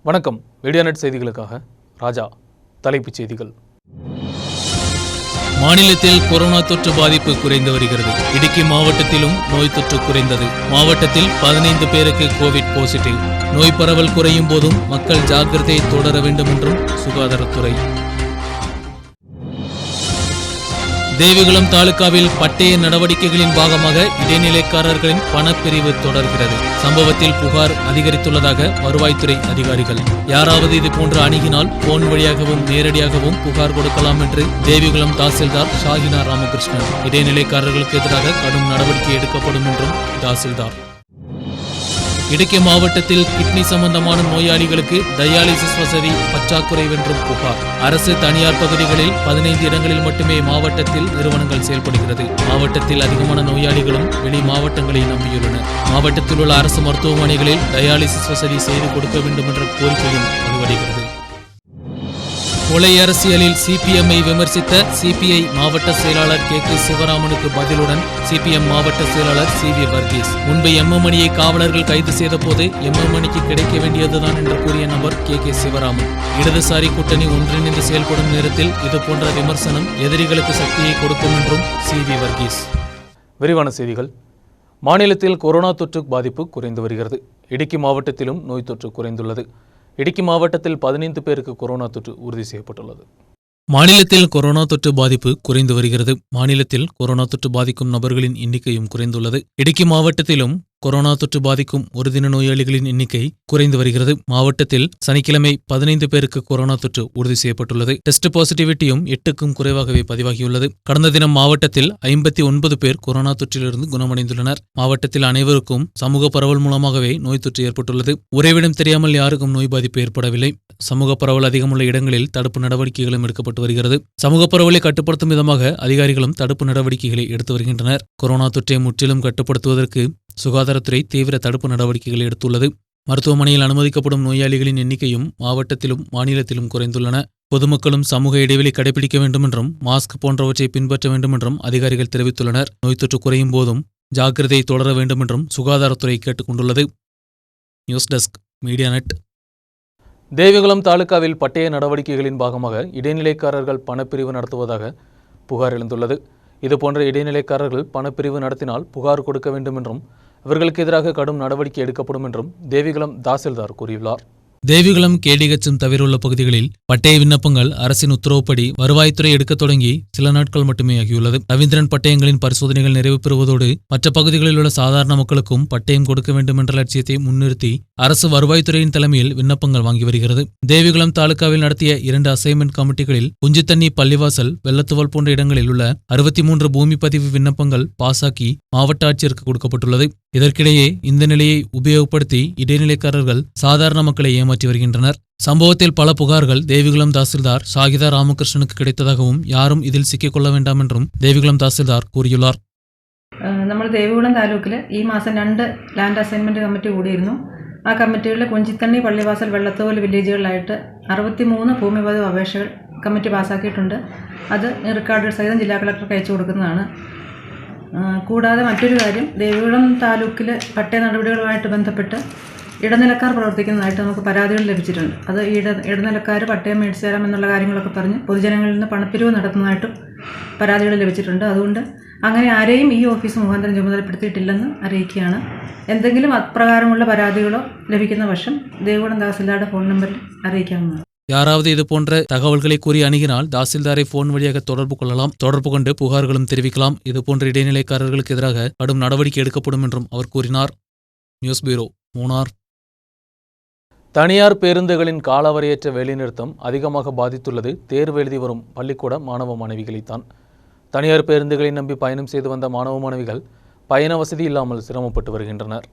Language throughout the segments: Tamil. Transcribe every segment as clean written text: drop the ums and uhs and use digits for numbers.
வணக்கம். மீடியாநெட் செய்திகளுக்காக ராஜா. தலைப்புச் செய்திகள். மாநிலத்தில் கொரோனா தொற்று பாதிப்பு குறைந்து வருகிறது. இடுக்கி மாவட்டத்திலும் நோய் தொற்று குறைந்தது. மாவட்டத்தில் 15 பேருக்கு கோவிட் பாசிட்டிவ். நோய் பரவல் குறையும் போதும் மக்கள் ஜாக்கிரதை தொடர வேண்டும் என்றும் சுகாதாரத்துறை. தேவிகுளம் தாலுகாவில் பட்டய நடவடிக்கைகளின் பாகமாக இடைநிலைக்காரர்களின் பணப்பிரிவு தொடர்கிறது. சம்பவத்தில் புகார் அதிகரித்துள்ளதாக வருவாய்த்துறை அதிகாரிகள். யாராவது இதுபோன்று அணுகினால் போன் வழியாகவும் நேரடியாகவும் புகார் கொடுக்கலாம் என்று தேவிகுளம் தாசில்தார் ஷாஹினா ராமகிருஷ்ணன். இடைநிலைக்காரர்களுக்கு எதிராக கடும் நடவடிக்கை எடுக்கப்படும் என்றும் தாசில்தார். இடுக்கி மாவட்டத்தில் கிட்னி சம்பந்தமான நோயாளிகளுக்கு டயாலிசிஸ் வசதி பற்றாக்குறை என்றும் புகார். அரசு தனியார் பகுதிகளில் 15 இடங்களில் மட்டுமே மாவட்டத்தில் நிறுவனங்கள் செயல்படுகிறது. மாவட்டத்தில் அதிகமான நோயாளிகளும் வெளி மாவட்டங்களை நம்பியுள்ளனர். மாவட்டத்தில் உள்ள அரசு மருத்துவமனைகளில் டயாலிசிஸ் வசதி செய்து கொடுக்க வேண்டும் என்ற கோரிக்கையும் வலுவடைகிறது. கொலை அரசியலில் சிபிஎம்ஐ விமர்சித்த சிபிஐ மாவட்ட செயலாளர் கே சிவராமனுக்கு பதிலுடன் சிபிஎம் மாவட்ட செயலாளர் சி.வி. வர்கீஸ். முன்பு எம்.எம்.மணியை காவலர்கள் கைது செய்த போது எம்.எம்.மணிக்கு கிடைக்க வேண்டியதுதான் என்று கூறிய நபர் கே சிவராமன். இடதுசாரி கூட்டணி ஒன்றிணைந்து செயல்படும் நேரத்தில் இதுபோன்ற விமர்சனம் எதிரிகளுக்கு சக்தியை கொடுக்கும் என்றும் சி.வி. வர்கீஸ். விரிவான செய்திகள். மாநிலத்தில் கொரோனா தொற்று பாதிப்பு குறைந்து வருகிறது. இடுக்கி மாவட்டத்திலும் நோய் தொற்று குறைந்துள்ளது. இடுக்கி மாவட்டத்தில் 15 பேருக்கு கொரோனா தொற்று உறுதி செய்யப்பட்டுள்ளது. மாநிலத்தில் கொரோனா தொற்று பாதிப்பு குறைந்து வருகிறது. மாநிலத்தில் கொரோனா தொற்று பாதிக்கும் நபர்களின் எண்ணிக்கையும் குறைந்துள்ளது. இடுக்கி மாவட்டத்திலும் கொரோனா தொற்று பாதிக்கும் ஒரு தின நோயாளிகளின் எண்ணிக்கை குறைந்து வருகிறது. மாவட்டத்தில் சனிக்கிழமை 15 பேருக்கு கொரோனா தொற்று உறுதி செய்யப்பட்டுள்ளது. டெஸ்ட் பாசிட்டிவிட்டியும் 8க்கும் குறைவாகவே பதிவாகியுள்ளது. கடந்த தினம் மாவட்டத்தில் 59 பேர் கொரோனா தொற்றிலிருந்து குணமடைந்துள்ளனர். மாவட்டத்தில் அனைவருக்கும் சமூக பரவல் மூலமாகவே நோய் தொற்று ஏற்பட்டுள்ளது. உறைவிடம் தெரியாமல் யாருக்கும் நோய் பாதிப்பு ஏற்படவில்லை. சமூக பரவல் அதிகமுள்ள இடங்களில் தடுப்பு நடவடிக்கைகளும் எடுக்கப்பட்டு வருகிறது. சமூக பரவலை கட்டுப்படுத்தும் விதமாக அதிகாரிகளும் தடுப்பு நடவடிக்கைகளை எடுத்து வருகின்றனர். கொரோனா தொற்றை முற்றிலும் கட்டுப்படுத்துவதற்கு சுகாதாரத்துறை தீவிர தடுப்பு நடவடிக்கைகளை எடுத்துள்ளது. மருத்துவமனையில் அனுமதிக்கப்படும் நோயாளிகளின் எண்ணிக்கையும் மாவட்டத்திலும் மாநிலத்திலும் குறைந்துள்ளன. பொதுமக்களும் சமூக இடைவெளி கடைபிடிக்க வேண்டும் என்றும் மாஸ்க் போன்றவற்றை பின்பற்ற வேண்டும் என்றும் அதிகாரிகள் தெரிவித்துள்ளனர். நோய் தொற்று குறையும் போதும் ஜாக்கிரதையை தொடர வேண்டும் என்றும் சுகாதாரத்துறை கேட்டுக் கொண்டுள்ளது. News desk, மீடியாநெட். தேவிகுளம் தாலுகாவில் பட்டய நடவடிக்கைகளின் பாகமாக இடைநிலைக்காரர்கள் பணப்பிரிவு நடத்துவதாக புகார் எழுந்துள்ளது. இதுபோன்ற இடைநிலைக்காரர்கள் பணப்பிரிவு நடத்தினால் புகார் கொடுக்க வேண்டும் என்றும் இவர்களுக்கு எதிராக கடும் நடவடிக்கை எடுக்கப்படும் என்றும் தேவிகுளம் தாசில்தார் கூறியுள்ளார். தேவிகுளம் கேடிகச்சம் தவிரவுள்ள பகுதிகளில் பட்டய விண்ணப்பங்கள் அரசின் உத்தரவுப்படி வருவாய்த்துறை எடுக்க தொடங்கி சில நாட்கள் மட்டுமே ஆகியுள்ளது. ரவீந்திரன் பட்டயங்களின் பரிசோதனைகள் நிறைவு பெறுவதோடு மற்ற பகுதிகளில் உள்ள சாதாரண மக்களுக்கும் பட்டயம் கொடுக்க வேண்டும் என்ற லட்சியத்தை முன்னிறுத்தி அரசு வருவாய்த்துறையின் தலைமையில் விண்ணப்பங்கள் வாங்கி வருகிறது. தேவிகுளம் தாலுகாவில் நடத்திய 2 அசைன்மெண்ட் கமிட்டிகளில் குஞ்சித்தண்ணி, பள்ளிவாசல், வெள்ளத்துவல் போன்ற இடங்களில் உள்ள 63 பூமி பதிவு விண்ணப்பங்கள் பாஸாக்கி மாவட்ட ஆட்சியருக்கு கொடுக்கப்பட்டுள்ளது. இதற்கிடையே இந்த நிலையை உபயோகப்படுத்தி இடைநிலைக்காரர்கள் சாதாரண மக்களை ஏமாற்றி வருகின்றனர். சம்பவத்தில் பல புகார்கள் தேவிகுளம் தாசில்தார் ஷாஹிதா ராமகிருஷ்ணனுக்கு கிடைத்ததாகவும் யாரும் இதில் சிக்கிக்கொள்ள வேண்டாம் என்றும் தேவிகுளம் தாசில்தார் കൂറിയുള്ളാർ. നമ്മൾ ദേവികുളം താലൂക്കിൽ ഈ മാസം 2 ലാൻഡ് അസൈൻമെൻറ്റ് കമ്മിറ്റി കൂടിയിരുന്നു. ആ കമ്മിറ്റികളിൽ കുഞ്ചിത്തണ്ണി, പള്ളിവാസൽ, വെള്ളത്തോൽ വില്ലേജുകളിലായിട്ട് 63 ഭൂമി പതിവ് അപേക്ഷകൾ കമ്മിറ്റി പാസ്സാക്കിയിട്ടുണ്ട്. അത് റെക്കോർഡ് സഹിതം ജില്ലാ കളക്ടർക്ക് അയച്ചു കൊടുക്കുന്നതാണ്. കൂടാതെ മറ്റൊരു കാര്യം, ദേവികുളം താലൂക്കിൽ പട്ടയ നടപടികളുമായിട്ട് ബന്ധപ്പെട്ട് ഇടനിലക്കാർ പ്രവർത്തിക്കുന്നതായിട്ട് നമുക്ക് പരാതികൾ ലഭിച്ചിട്ടുണ്ട്. അത് ഇടനിലക്കാർ പട്ടയം മേടിച്ചു തരാം എന്നുള്ള കാര്യങ്ങളൊക്കെ പറഞ്ഞ് പൊതുജനങ്ങളിൽ നിന്ന് പണപ്പിരിവ് നടത്തുന്നതായിട്ടും പരാതികൾ ലഭിച്ചിട്ടുണ്ട്. അതുകൊണ്ട് അങ്ങനെ ആരെയും ഈ ഓഫീസ് മുഖാന്തരം ചുമതലപ്പെടുത്തിയിട്ടില്ലെന്ന് അറിയിക്കുകയാണ്. എന്തെങ്കിലും അപ്രകാരമുള്ള പരാതികളോ ലഭിക്കുന്ന പക്ഷം ദേവികുളം തഹസിൽദാരുടെ ഫോൺ നമ്പറിൽ അറിയിക്കാവുന്നതാണ്. யாராவது இதுபோன்ற தகவல்களை கூறி அணுகினால் தாசில்தாரை போன் வழியாக தொடர்பு கொள்ளலாம். தொடர்பு கொண்டு புகார்களும் தெரிவிக்கலாம். இதுபோன்ற இடைநிலைக்காரர்களுக்கு எதிராக கடும் நடவடிக்கை எடுக்கப்படும் என்றும் அவர் கூறினார். News bureau, Munnar. தனியார் பேருந்துகளின் காலவரையற்ற வேலைநிறுத்தம் அதிகமாக பாதித்துள்ளது தேர்வு எழுதி வரும் பள்ளிக்கூட மாணவ மாணவிகளைத்தான். தனியார் பேருந்துகளை நம்பி பயணம் செய்து வந்த மாணவ மாணவிகள் பயண வசதி இல்லாமல் சிரமப்பட்டு வருகின்றனர்.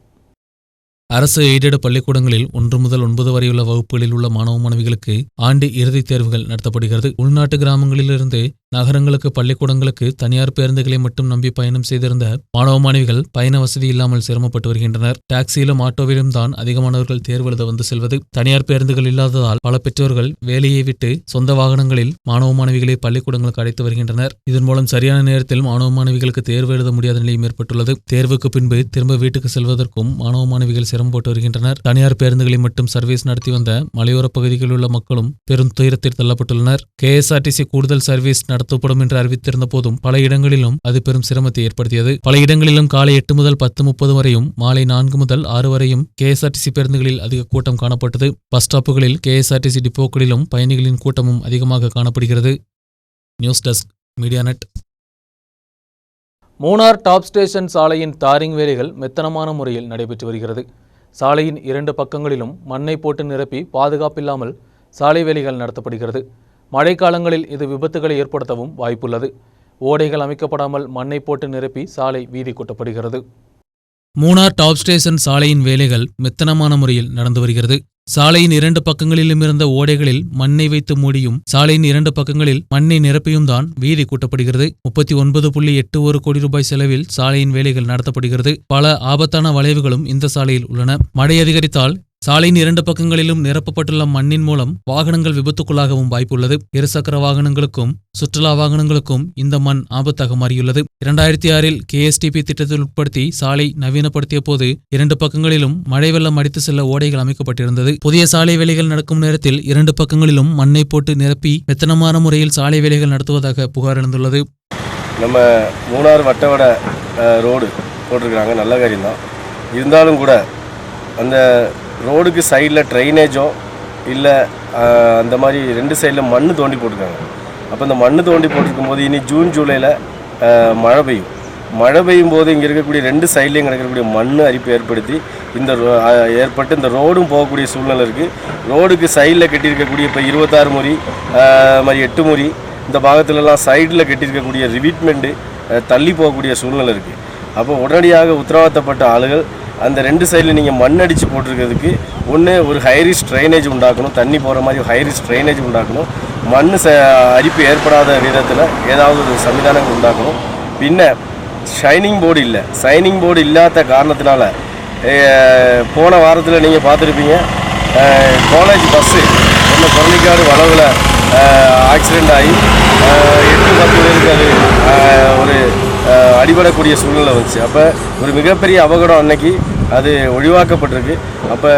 அரசு எய்டட் பள்ளிக்கூடங்களில் 1 முதல் 9 வரையுள்ள வகுப்புகளில் உள்ள மாணவ மாணவிகளுக்கு ஆண்டு இறுதித் தேர்வுகள் நடத்தப்படுகிறது. உள்நாட்டு கிராமங்களிலிருந்து நகரங்களுக்கு பள்ளிக்கூடங்களுக்கு தனியார் பேருந்துகளை மட்டும் நம்பி பயணம் செய்திருந்த மாணவ மாணவிகள் பயண வசதி இல்லாமல் சிரமப்பட்டு வருகின்றனர். டாக்ஸியிலும் ஆட்டோவிலும் தான் அதிகமானவர்கள் தேர்வு எழுத வந்து செல்வது. தனியார் பேருந்துகள் இல்லாததால் பல பெற்றோர்கள் வேலையை விட்டு சொந்த வாகனங்களில் மாணவ மாணவிகளை பள்ளிக்கூடங்களுக்கு அழைத்து வருகின்றனர். இதன் மூலம் சரியான நேரத்தில் மாணவ மாணவிகளுக்கு தேர்வு எழுத முடியாத நிலையும் ஏற்பட்டுள்ளது. தேர்வுக்கு பின்பு திரும்ப வீட்டுக்கு செல்வதற்கும் மாணவ மாணவிகள் சிரமப்பட்டு வருகின்றனர். தனியார் பேருந்துகளை மட்டும் சர்வீஸ் நடத்தி வந்த மலையோர பகுதிகளில் உள்ள மக்களும் பெரும் துயரத்தில் தள்ளப்பட்டுள்ளனர். KSRTC கூடுதல் சர்வீஸ் நடத்தப்படும் என்று அறிவித்திருந்த போதும் பல இடங்களிலும் அது பெரும் சிரமத்தை ஏற்படுத்தியது. பல இடங்களிலும் காலை 8 முதல் 10:30 வரையும் மாலை 4 முதல் 6 வரையும் KSRTC பேருந்துகளில் அதிக கூட்டம் காணப்பட்டது. பஸ் ஸ்டாப்புகளில் KSRTC டிப்போக்களிலும் பயணிகளின் கூட்டமும் அதிகமாக காணப்படுகிறது. News desk Medianet. Munnar top station சாலையின் தாரிங் வேலைகள் மெத்தனமான முறையில் நடைபெற்று வருகிறது. சாலையின் 2 பக்கங்களிலும் மண்ணை போட்டு நிரப்பி பாதுகாப்பில்லாமல் சாலை வேலைகள் நடத்தப்படுகிறது. மழைக்காலங்களில் இது விபத்துகளை ஏற்படுத்தவும் வாய்ப்புள்ளது. ஓடைகள் அமைக்கப்படாமல் மண்ணை போட்டு நிரப்பி சாலை வீதி கூட்டப்படுகிறது. மூணார் டாப் ஸ்டேஷன் சாலையின் வேலைகள் மெத்தனமான முறையில் நடந்து வருகிறது. சாலையின் 2 பக்கங்களிலும் இருந்த ஓடைகளில் மண்ணை வைத்து மூடியும் சாலையின் 2 பக்கங்களில் மண்ணை நிரப்பியும் தான் வீதி கூட்டப்படுகிறது. 39.81 கோடி ரூபாய் செலவில் சாலையின் வேலைகள் நடத்தப்படுகிறது. பல ஆபத்தான வளைவுகளும் இந்த சாலையில் உள்ளன. மழை அதிகரித்தால் சாலையின் 2 பக்கங்களிலும் நிரப்பப்பட்டுள்ள மண்ணின் மூலம் வாகனங்கள் விபத்துக்குள்ளாகவும் வாய்ப்புள்ளது. இருசக்கர வாகனங்களுக்கும் சுற்றுலா வாகனங்களுக்கும் இந்த மண் ஆபத்தாக மாறியுள்ளது. 2006இல் KSTP திட்டத்தில் உட்படுத்தி சாலை நவீனப்படுத்திய போது 2 பக்கங்களிலும் மழை வெள்ளம் அடித்து செல்ல ஓடைகள் அமைக்கப்பட்டிருந்தது. புதிய சாலை வேலைகள் நடக்கும் நேரத்தில் 2 பக்கங்களிலும் மண்ணை போட்டு நிரப்பி மெத்தனமான முறையில் சாலை வேலைகள் நடத்துவதாக புகார் எழுந்துள்ளது. நம்ம மூணார் வட்டவட ரோடு போட்டிருக்கிறாங்க, நல்ல காரியம்தான். இருந்தாலும் கூட அந்த ரோடுக்கு சைடில் ட்ரைனேஜோ இல்லை அந்த மாதிரி 2 சைடில் மண் தோண்டி போட்டிருக்காங்க. அப்போ இந்த மண் தோண்டி போட்டிருக்கும் போது இனி ஜூன் ஜூலையில் மழை பெய்யும். மழை பெய்யும் போது இங்கே இருக்கக்கூடிய 2 சைட்லேயும் கிடக்கக்கூடிய மண் அரிப்பு ஏற்படுத்தி ஏற்பட்டு இந்த ரோடும் போகக்கூடிய சூழ்நிலை இருக்குது. ரோடுக்கு சைடில் கட்டியிருக்கக்கூடிய இப்போ 26 முறி மாதிரி 8 முறி இந்த பாகத்துலலாம் சைடில் கட்டியிருக்கக்கூடிய ரிவிட்மெண்ட்டு தள்ளி போகக்கூடிய சூழ்நிலை இருக்குது. அப்போ உடனடியாக உத்தரவாதப்பட்ட ஆளுகள் அந்த 2 சைடில் நீங்கள் மண் அடித்து போட்டிருக்கிறதுக்கு ஒன்று ஒரு ஹைரிஸ் ட்ரைனேஜ் உண்டாக்கணும், தண்ணி போகிற மாதிரி ஹைரிஸ் ட்ரைனேஜ் உண்டாக்கணும், மண் அரிப்பு ஏற்படாத விதத்தில் ஏதாவது ஒரு சன்னிதானங்கள் உண்டாக்கணும். பின்ன ஷைனிங் போர்டு இல்லை, சைனிங் போர்டு இல்லாத காரணத்தினால போன வாரத்தில் நீங்கள் பார்த்துருப்பீங்க, காலேஜ் பஸ்ஸு ஒன்று கொரலிக்காடு வளவில் ஆக்சிடெண்ட் ஆகி 8-10 பேருக்கு அது ஒரு அடிபடக்கூடிய சூழ்நிலை வந்துச்சு. அப்போ ஒரு மிகப்பெரிய அபகடம் அன்னைக்கு அது ஒழிவாக்கப்பட்டிருக்கு. அப்போ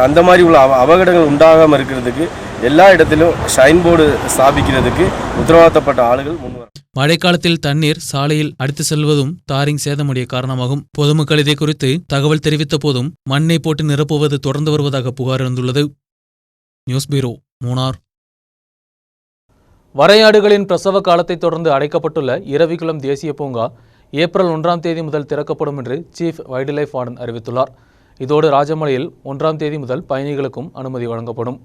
அந்த மாதிரி உள்ள அபகடங்கள் உண்டாகாமல் இருக்கிறதுக்கு எல்லா இடத்திலும் ஷைன் போர்டு ஸ்தாபிக்கிறதுக்கு உத்தரவாதப்பட்ட ஆளுகள் முன்வர. மழைக்காலத்தில் தண்ணீர் சாலையில் அடித்து செல்வதும் தாரிங் சேதமடைய காரணமாகும். பொதுமக்கள் இதை குறித்து தகவல் தெரிவித்த போதும் மண்ணை போட்டு நிரப்புவது தொடர்ந்து வருவதாக புகார் எழுந்துள்ளது. News bureau, Munnar. வரையாடுகளின் பிரசவ காலத்தை தொடர்ந்து அடைக்கப்பட்டுள்ள இரவிகுளம் தேசிய பூங்கா ஏப்ரல் 1ஆம் தேதி முதல் திறக்கப்படும் என்று சீஃப் வைல்ட் லைஃப் வார்டன் அறிவித்துள்ளார். இதோடு ராஜமலையில் 1ஆம் தேதி முதல் பயணிகளுக்கும் அனுமதி வழங்கப்படும்.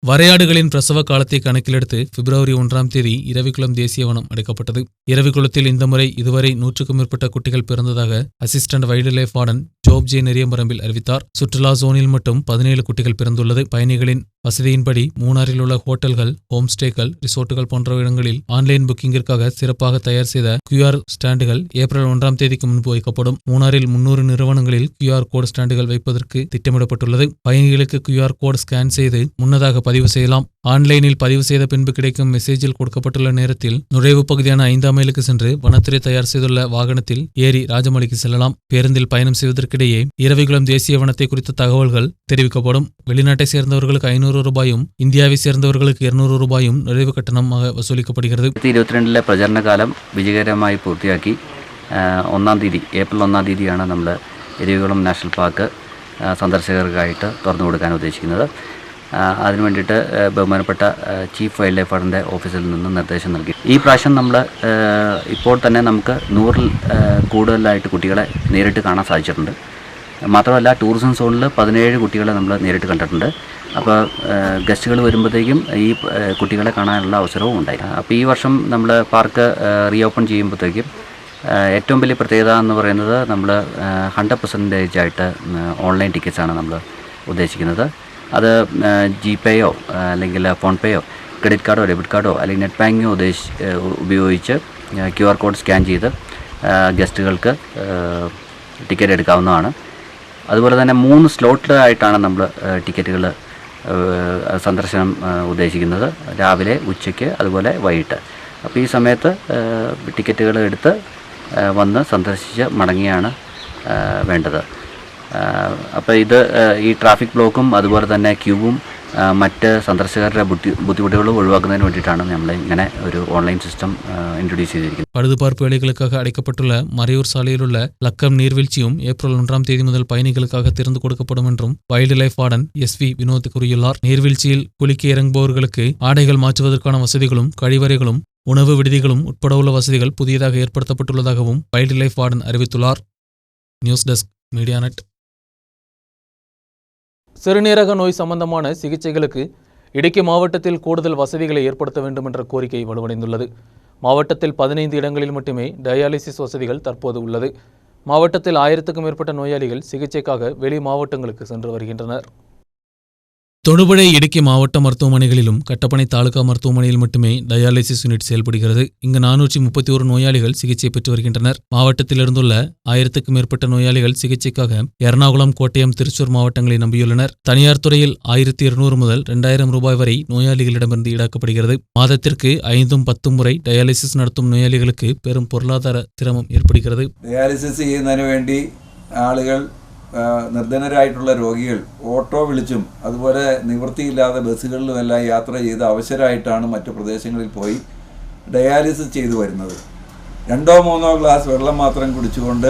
வரையாடுகளின் பிரசவ காலத்தை கணக்கிலெடுத்து பிப்ரவரி 1ஆம் தேதி இரவிகுளம் தேசிய வனம் அடைக்கப்பட்டது. இரவிகுளத்தில் இந்த முறை இதுவரை 100க்கும் மேற்பட்ட குட்டிகள் பிறந்ததாக assistant wildlife warden Job J Neriamparambil அறிவித்தார். சுற்றுலா ஜோனில் மட்டும் 17 குட்டிகள் பிறந்துள்ளது. பயணிகளின் வசதியின்படி மூணாரில் உள்ள ஹோட்டல்கள், ஹோம் ஸ்டேக்கள், ரிசோர்ட்டுகள் போன்ற இடங்களில் ஆன்லைன் புக்கிங்கிற்காக சிறப்பாக தயார் செய்த QR ஸ்டாண்டுகள் ஏப்ரல் 1ஆம் தேதிக்கு முன்பு வைக்கப்படும். மூணாரில் 300 நிறுவனங்களில் QR கோட் ஸ்டாண்டுகள் வைப்பதற்கு திட்டமிடப்பட்டுள்ளது. பயணிகளுக்கு QR கோட் ஸ்கேன் செய்து முன்னதாக பதிவு செய்யலாம். ஆன்லைனில் பதிவு செய்த பின்பு கிடைக்கும் மெசேஜில் கொடுக்கப்பட்டுள்ள நேரத்தில் நுழைவு பகுதியான 5ஆம் மைலுக்கு சென்று வனத்துறை தயார் செய்துள்ள வாகனத்தில் ஏறி ராஜமலைக்கு செல்லலாம். பேருந்தில் பயணம் செய்வதற்கிடையே இரவிகுளம் தேசிய வனத்தை குறித்த தகவல்கள் தெரிவிக்கப்படும். வெளிநாட்டை சேர்ந்தவர்களுக்கு 500 ரூபாயும் இந்தியாவை சேர்ந்தவர்களுக்கு 200 ரூபாயும் நுழைவு கட்டணமாக வசூலிக்கப்படுகிறது. 2022 പ്രചരണകാലം വിജയകരമായി പൂർത്തിയാക്കി 1ആം തീയതി ഏപ്രിൽ 1ആം തീയതിയാണ് നമ്മൾ ഇരവികുളം നാഷണൽ പാർക്ക് സന്ദർശകർക്കായിട്ട് തുറന്നു കൊടുക്കാൻ ഉദ്ദേശിക്കുന്നത്. അതിനു വേണ്ടിയിട്ട് ബഹുമാനപ്പെട്ട ചീഫ് വൈൽഡ് ലൈഫ് വാർഡൻ്റെ ഓഫീസിൽ നിന്ന് നിർദ്ദേശം നൽകി. ഈ പ്രാവശ്യം നമ്മൾ ഇപ്പോൾ തന്നെ നമുക്ക് 100ൽ കൂടുതലായിട്ട് കുട്ടികളെ നേരിട്ട് കാണാൻ സാധിച്ചിട്ടുണ്ട്. മാത്രമല്ല ടൂറിസം സോണിൽ 17 കുട്ടികളെ നമ്മൾ നേരിട്ട് കണ്ടിട്ടുണ്ട്. അപ്പോൾ ഗസ്റ്റുകൾ വരുമ്പോഴത്തേക്കും ഈ കുട്ടികളെ കാണാനുള്ള അവസരവും ഉണ്ടായി. അപ്പോൾ ഈ വർഷം നമ്മൾ പാർക്ക് റീഓപ്പൺ ചെയ്യുമ്പോഴത്തേക്കും ഏറ്റവും വലിയ പ്രത്യേകത എന്ന് പറയുന്നത് നമ്മൾ 100% ആയിട്ട് ഓൺലൈൻ ടിക്കറ്റ്സാണ് നമ്മൾ ഉദ്ദേശിക്കുന്നത്. അത് GPayയോ അല്ലെങ്കിൽ ഫോൺപേയോ ക്രെഡിറ്റ് കാർഡോ ഡെബിറ്റ് കാർഡോ അല്ലെങ്കിൽ നെറ്റ് ബാങ്കിങ്ങോ ഉപയോഗിച്ച് QR കോഡ് സ്കാൻ ചെയ്ത് ഗസ്റ്റുകൾക്ക് ടിക്കറ്റ് എടുക്കാവുന്നതാണ്. അതുപോലെ തന്നെ 3 സ്ലോട്ടിലായിട്ടാണ് നമ്മൾ ടിക്കറ്റുകൾ സന്ദർശനം ഉദ്ദേശിക്കുന്നത്. രാവിലെ, ഉച്ചയ്ക്ക്, അതുപോലെ വൈകിട്ട്. അപ്പോൾ ഈ സമയത്ത് ടിക്കറ്റുകൾ എടുത്ത് വന്ന് സന്ദർശിച്ച് മടങ്ങിയാണ് വേണ്ടത്. അപ്പോൾ ഇത് ഈ ട്രാഫിക് ബ്ലോക്കും അതുപോലെ തന്നെ ക്യൂവും മറ്റ് സന്ദർശകരുടെ ബുദ്ധിമുട്ടുകളും ഒഴിവാക്കുന്നതിന് வேண்டியிட்டாണ് നമ്മൾ இങ്ങനെ ஒரு ஆன்லைன் சிஸ்டம் இன்ட்ரோடியூஸ் செய்திருக்கிறது. பழுதுபார்ப்பு வேலைகளுக்காக அடைக்கப்பட்டுள்ள மறையூர் சாலையில் உள்ள லக்கம் நீர்வீழ்ச்சியும் ஏப்ரல் 1ஆம் தேதி முதல் பயணிகளுக்காக திறந்து கொடுக்கப்படும் என்றும் wildlife warden SV Vinod கூறியுள்ளார். நீர்வீழ்ச்சியில் குளிக்க இறங்குபவர்களுக்கு ஆடைகள் மாற்றுவதற்கான வசதிகளும் கழிவறைகளும் உணவு விடுதிகளும் உட்பட உள்ள வசதிகள் புதியதாக ஏற்படுத்தப்பட்டுள்ளதாகவும் வைல்டு லைஃப் வார்டன் அறிவித்துள்ளார். News desk Medianet. சிறுநீரக நோய் சம்பந்தமான சிகிச்சைகளுக்கு இடுக்கி மாவட்டத்தில் கூடுதல் வசதிகளை ஏற்படுத்த வேண்டும் என்ற கோரிக்கை வலுவடைந்துள்ளது. மாவட்டத்தில் 15 இடங்களில் மட்டுமே டயாலிசிஸ் வசதிகள் தற்போது உள்ளது. மாவட்டத்தில் 1000க்கும் மேற்பட்ட நோயாளிகள் சிகிச்சைக்காக வெளி மாவட்டங்களுக்கு சென்று வருகின்றனர். தொடுபுழை இடுக்கி மாவட்ட மருத்துவமனைகளிலும் கட்டப்பனை தாலுகா மருத்துவமனையில் மட்டுமே டயாலிசிஸ் யூனிட் செயல்படுகிறது. இங்கு 431 நோயாளிகள் சிகிச்சை பெற்று வருகின்றனர். மாவட்டத்தில் இருந்துள்ள 1000க்கும் மேற்பட்ட நோயாளிகள் சிகிச்சைக்காக எர்ணாகுளம், கோட்டயம், திருச்சூர் மாவட்டங்களை நம்பியுள்ளனர். தனியார் துறையில் 1200 முதல் 2000 ரூபாய் வரை நோயாளிகளிடமிருந்து ஈடாக்கப்படுகிறது. மாதத்திற்கு 5-10 முறை டயாலிசிஸ் நடத்தும் நோயாளிகளுக்கு பெரும் பொருளாதார சிரமம் ஏற்படுகிறது. ഡയാലിസിസ് ചെയ്യുന്നതിന് വേണ്ടി ആളുകൾ നിർധനരായിട്ടുള്ള രോഗികൾ ഓട്ടോ വിളിച്ചും അതുപോലെ നിവൃത്തിയില്ലാതെ ബസ്സുകളിലുമെല്ലാം യാത്ര ചെയ്ത് അവശരായിട്ടാണ് മറ്റു പ്രദേശങ്ങളിൽ പോയി ഡയാലിസിസ് ചെയ്തു വരുന്നത്. 2-3 ഗ്ലാസ് വെള്ളം മാത്രം കുടിച്ചുകൊണ്ട്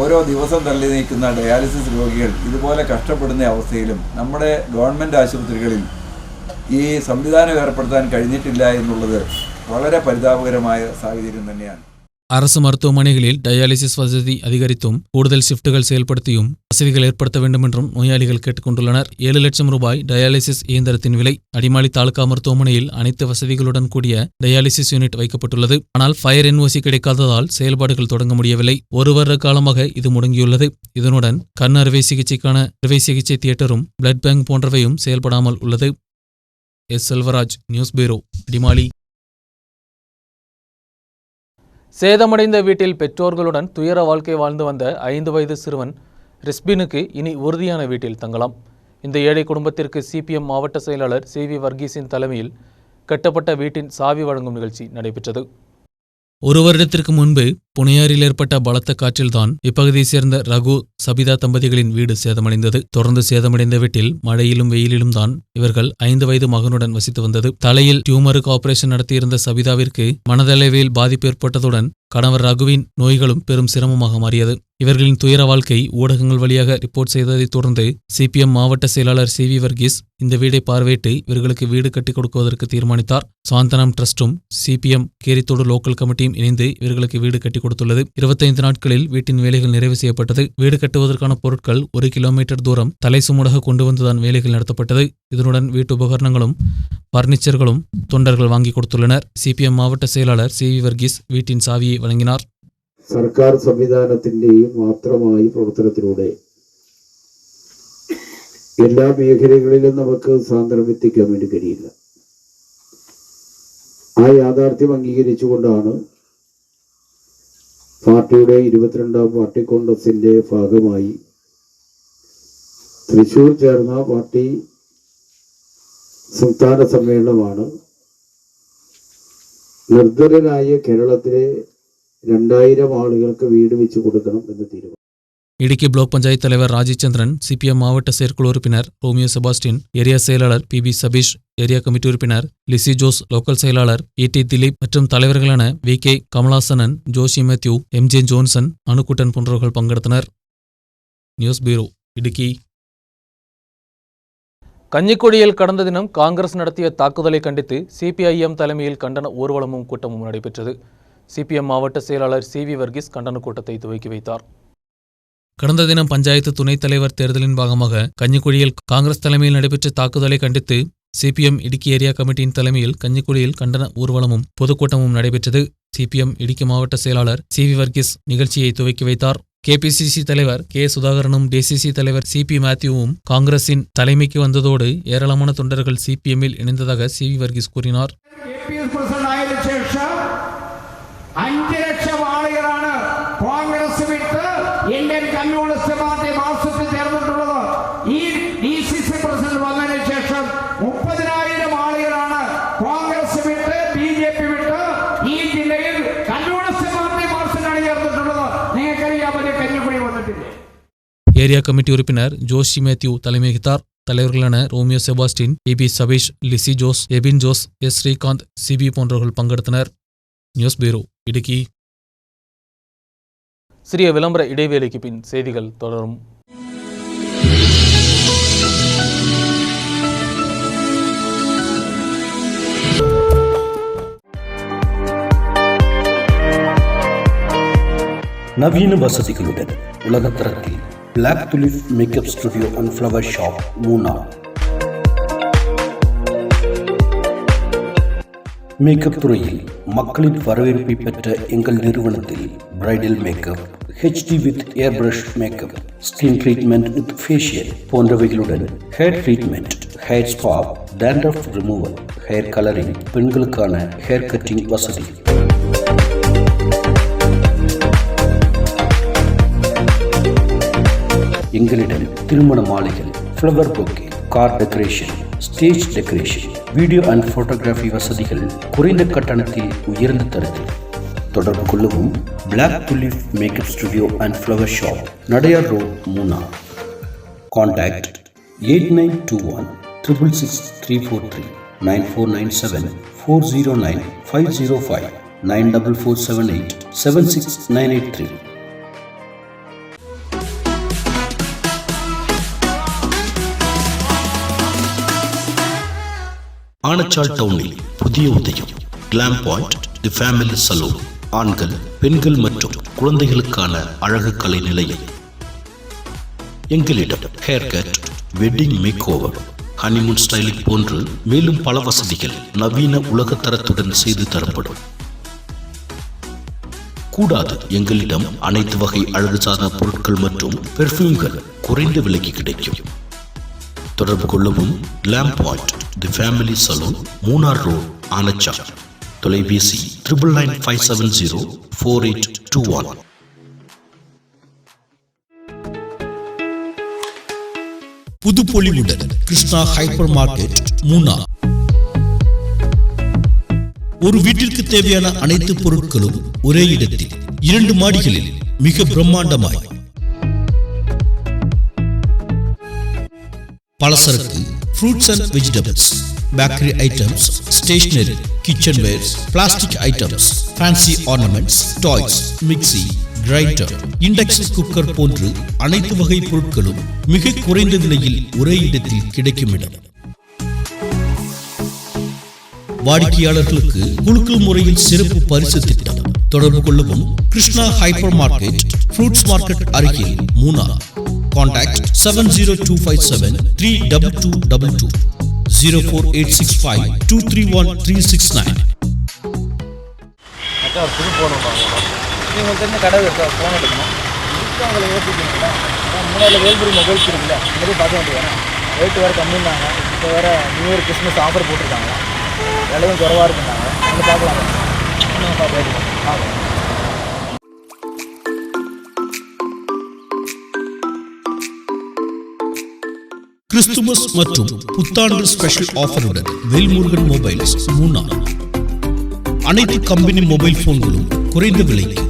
ഓരോ ദിവസം തള്ളി നീക്കുന്ന ഡയാലിസിസ് രോഗികൾ ഇതുപോലെ കഷ്ടപ്പെടുന്ന അവസ്ഥയിലും നമ്മുടെ ഗവൺമെൻറ് ആശുപത്രികളിൽ ഈ സംവിധാനം ഏർപ്പെടുത്താൻ കഴിഞ്ഞിട്ടില്ല എന്നുള്ളത് വളരെ പരിതാപകരമായ സാഹചര്യം തന്നെയാണ്. அரசு மருத்துவமனைகளில் டயாலிசிஸ் வசதி அதிகரித்தும் கூடுதல் ஷிப்டுகள் செயல்படுத்தியும் வசதிகள் ஏற்படுத்த வேண்டும் என்றும் நோயாளிகள் கேட்டுக்கொண்டுள்ளனர். 7 லட்சம் ரூபாய் டயாலிசிஸ் இயந்திரத்தின் விலை. அடிமாலி தாலுகா மருத்துவமனையில் அனைத்து வசதிகளுடன் கூடிய டயாலிசிஸ் யூனிட் வைக்கப்பட்டுள்ளது. ஆனால் ஃபயர் NOC கிடைக்காததால் செயல்பாடுகள் தொடங்க முடியவில்லை. 1 வருட காலமாக இது முடங்கியுள்ளது. இதனுடன் கண் அறுவை சிகிச்சைக்கான அறுவை சிகிச்சை தியேட்டரும் பிளட் பேங்க் போன்றவையும் செயல்படாமல் உள்ளது. Selvaraj, news bureau, Adimali. சேதமடைந்த வீட்டில் பெற்றோர்களுடன் துயர வாழ்க்கை வாழ்ந்து வந்த 5 வயது சிறுவன் ரிஸ்பினுக்கு இனி உறுதியான வீட்டில் தங்கலாம். இந்த ஏழை குடும்பத்திற்கு CPM மாவட்ட செயலாளர் CV வர்கீஸின் தலைமையில் கட்டப்பட்ட வீட்டின் சாவி வழங்கும் நிகழ்ச்சி நடைபெற்றது. 1 வருடத்திற்கு முன்பு புனையாரில் ஏற்பட்ட பலத்த காற்றில்தான் இப்பகுதியைச் சேர்ந்த ரகு, சபிதா தம்பதிகளின் வீடு சேதமடைந்தது. தொடர்ந்து சேதமடைந்த வீட்டில் மழையிலும் வெயிலிலும் தான் இவர்கள் 5 வயது மகனுடன் வசித்து வந்தது. தலையில் டியூமருக்கு ஆபரேஷன் நடத்தியிருந்த சபிதாவிற்கு மனதளவில் பாதிப்பு ஏற்பட்டதுடன் கணவர் ரகுவின் நோய்களும் பெரும் சிரமமாக மாறியது. இவர்களின் துயர வாழ்க்கை ஊடகங்கள் வழியாக ரிப்போர்ட் செய்ததைத் தொடர்ந்து CPM மாவட்ட செயலாளர் CV வர்கீஸ் இந்த வீடை பார்வையிட்டு இவர்களுக்கு வீடு கட்டிக் கொடுக்குவதற்கு தீர்மானித்தார். சாந்தனம் ட்ரஸ்டும் CPM கேரித்தோடு லோக்கல் கமிட்டியும் இணைந்து இவர்களுக்கு வீடு கட்டிக் கொடுத்துள்ளது. 25 நாட்களில் வீட்டின் வேலைகள் நிறைவு செய்யப்பட்டது. வீடு கட்டுவதற்கான பொருட்கள் 1 கிலோமீட்டர் தூரம் தலை சுமடாக கொண்டு வந்துதான் வேலைகள் நடத்தப்பட்டது. இதனுடன் வீட்டு உபகரணங்களும் பர்னிச்சர்களும் தொண்டர்கள் வாங்கி கொடுத்துள்ளனர். CPM മാവട്ട செயலாளர் CV വർഗീസ് വീട്ടിൻ സാവിയെ വഴങ്ങിനാർ. സർക്കാർ സംവിധാനത്തിൻ്റെയും മാത്രമായി പ്രവർത്തനത്തിലൂടെ എല്ലാ മേഖലകളിലും നമുക്ക് സ്വാതന്ത്ര്യം എത്തിക്കാൻ വേണ്ടി കഴിയില്ല. ആ യാഥാർത്ഥ്യം അംഗീകരിച്ചുകൊണ്ടാണ് പാർട്ടിയുടെ 22ാം പാർട്ടി കോൺഗ്രസിന്റെ ഭാഗമായി തൃശ്ശൂർ ചേർന്ന പാർട്ടി സംസ്ഥാന സമ്മേളനമാണ് നിർധനരായ കേരളത്തിലെ 2000 ആളുകൾക്ക് വീട് വെച്ച് കൊടുക്കണം എന്ന് തീരുമാനം. இடுக்கி பிளாக் பஞ்சாயத்து தலைவர் ராஜீவ் சந்திரன், CPM மாவட்ட செயற்குழு உறுப்பினர் ரோமியோ செபாஸ்டின், ஏரியா செயலாளர் PB சபீஷ், ஏரியா கமிட்டி உறுப்பினர் லிசி ஜோஸ், லோக்கல் செயலாளர் ET திலீப் மற்றும் தலைவர்களான VK கமலாசனன், ஜோஷி மேத்யூ, MJ ஜோன்சன், அணுக்குட்டன் போன்றவர்கள் பங்கெடுத்தனர். நியூஸ் பியூரோ, இடுக்கி. கஞ்சிக்கொடியில் கடந்த தினம் காங்கிரஸ் நடத்திய தாக்குதலை கண்டித்து CPIM தலைமையில் கண்டன ஊர்வலமும் கூட்டமும் நடைபெற்றது. CPM மாவட்ட செயலாளர் CV வர்கீஸ் கண்டன கூட்டத்தை துவக்கி வைத்தார். கடந்த தினம் பஞ்சாயத்து துணைத் தலைவர் தேர்தலின் பாகமாக கஞ்சிக்குடியில் காங்கிரஸ் தலைமையில் நடைபெற்ற தாக்குதலை கண்டித்து CPM இடுக்கி ஏரியா கமிட்டியின் தலைமையில் கஞ்சிக்குடியில் கண்டன ஊர்வலமும் பொதுக்கூட்டமும் நடைபெற்றது. CPM இடுக்கி மாவட்ட செயலாளர் CV வர்கீஸ் நிகழ்ச்சியை துவக்கி வைத்தார். KPCC தலைவர் K சுதாகரனும் DCC தலைவர் CP மேத்யூவும் காங்கிரசின் தலைமைக்கு வந்ததோடு ஏராளமான தொண்டர்கள் CPMல் இணைந்ததாக CV வர்கீஸ் கூறினார். 5 ലക്ഷം ആളുകളാണ് കോൺഗ്രസ് വിട്ട് ഇന്ത്യൻ കമ്മ്യൂണിസ്റ്റ് പാർട്ടി മാർക്സിസ്റ്റ് ചേർന്നിട്ടുള്ളത്. ഈ DCC പ്രസിഡന്റ് വന്നതിന് ശേഷം 30,000 ആളുകളാണ് കോൺഗ്രസ് വിട്ട് BJP വിട്ട് ഈ ജില്ലയിൽ കമ്മ്യൂണിസ്റ്റ് പാർട്ടി മാർക്സിസ്റ്റാണ് ചേർന്നിട്ടുള്ളത്. നിങ്ങൾക്കറിയാൻ പറ്റിയ കഞ്ഞിക്കുഴി വന്നിട്ടില്ലേ? ஏரியா கமிட்டி உறுப்பினர் ஜோஷி மேத்யூ தலைமை வகித்தார். தலைவர்களான Romeo Sebastian, AB Sabeesh, Lissy Jose, Ebin Jose, S Sreekanth, Sibi போன்றவர்கள் பங்கெடுத்தனர். நியூஸ் பியூரோ, இடுக்கி. சிறிய விளம்பர இடைவேளைக்கு பின் செய்திகள் தொடரும். நவீன வசதிகளுடன் உலகத்தரத்தில் black tulip makeup studio and flower shop, Munnar. Makeup துறையில் மக்களின் வரவேற்பை பெற்ற எங்கள் நிறுவனத்தில் bridal makeup, HD with airbrush makeup, skin treatment with facial போன்றவைகளுடன் hair treatment, hair spa, dandruff removal, hair colouring, பெண்களுக்கான ஹேர் கட்டிங் வசதி. எங்களிடம் திருமண மாலைகள், flower bouquet, car decoration, stage decoration, video and photography வசதிகள் குறைந்த கட்டணத்தில் உயர்ந்த தரத்தில். தொடர்பு கொள்ளவும் black tulip makeup studio and flower shop, நடையார் road, Munnar. Contact 8921 666 343 9497 409 505 94478 76983. Anachal டவுனில் புதிய உதயம் glam point the family salon. ஆண்கள், பெண்கள் மற்றும் குழந்தைகளுக்கான அழகு கலை நிலையம். எங்களிடம் haircut, wedding makeover, honeymoon styling போன்று மேலும் பல வசதிகள் நவீன உலகத்தரத்துடன் செய்து தரப்படும். கூடாது, எங்களிடம் அனைத்து வகை அழகு சாதன பொருட்கள் மற்றும் பெர்ஃப்யூம்கள் குறைந்த விலைக்கு கிடைக்கும். தொடர்பு கொள்ளவும் glam point the family salon, Munnar road, Anachal. தொலைபேசி 9995704821. புதுப்பொலிவுடன் கிருஷ்ணா ஹைப்பர் மார்க்கெட், மூனார். ஒரு வீட்டிற்கு தேவையான அனைத்து பொருட்களும் ஒரே இடத்தில் 2 மாடிகளில் மிக பிரம்மாண்டமாய். பலசரக்கு, fruits and vegetables, bakery items, stationery, kitchen wares, plastic items, fancy ornaments, toys, mixie, grinder, induction cooker போன்று அனைத்து வகை பொருட்களும் மிக குறைந்த விலையில் ஒரே இடத்தில் கிடைக்கும் இடம். வாடிக்கையாளர்களுக்கு குலுக்கல் முறையில் சிறப்பு பரிசு திட்டம். தொடர்பு கொள்ளவும் Krishna hyper market, fruits market அருகில், மூனார். Contact 70257 32222 04865 231 369. புது ஃபோன் நீங்கள் தெரிஞ்ச கடை இருக்கா, ஃபோன் எடுக்கணும் அவங்களை யோசிக்கிறீங்களா? முன்னாடி வேல்புரி மொபைல்ஸ் இருக்குல்ல, இங்கே பார்க்க வேண்டியது. ரேட்டு வேறு கம்மின்னாங்க. இப்போ வேறு நியூ இயர் கிறிஸ்மஸ் ஆஃபர் போட்டிருக்காங்க, விலையும் குறைவாக இருக்குன்னாங்க. அங்கே பார்க்கலாம். கிறிஸ்துமஸ் மற்றும் புத்தாண்டு ஸ்பெஷல் ஆஃபருடன் வேல்முருகன் மொபைல்ஸ், மூனார். அனைத்து கம்பெனி மொபைல் போன்களும் குறைந்த விலைக்கு.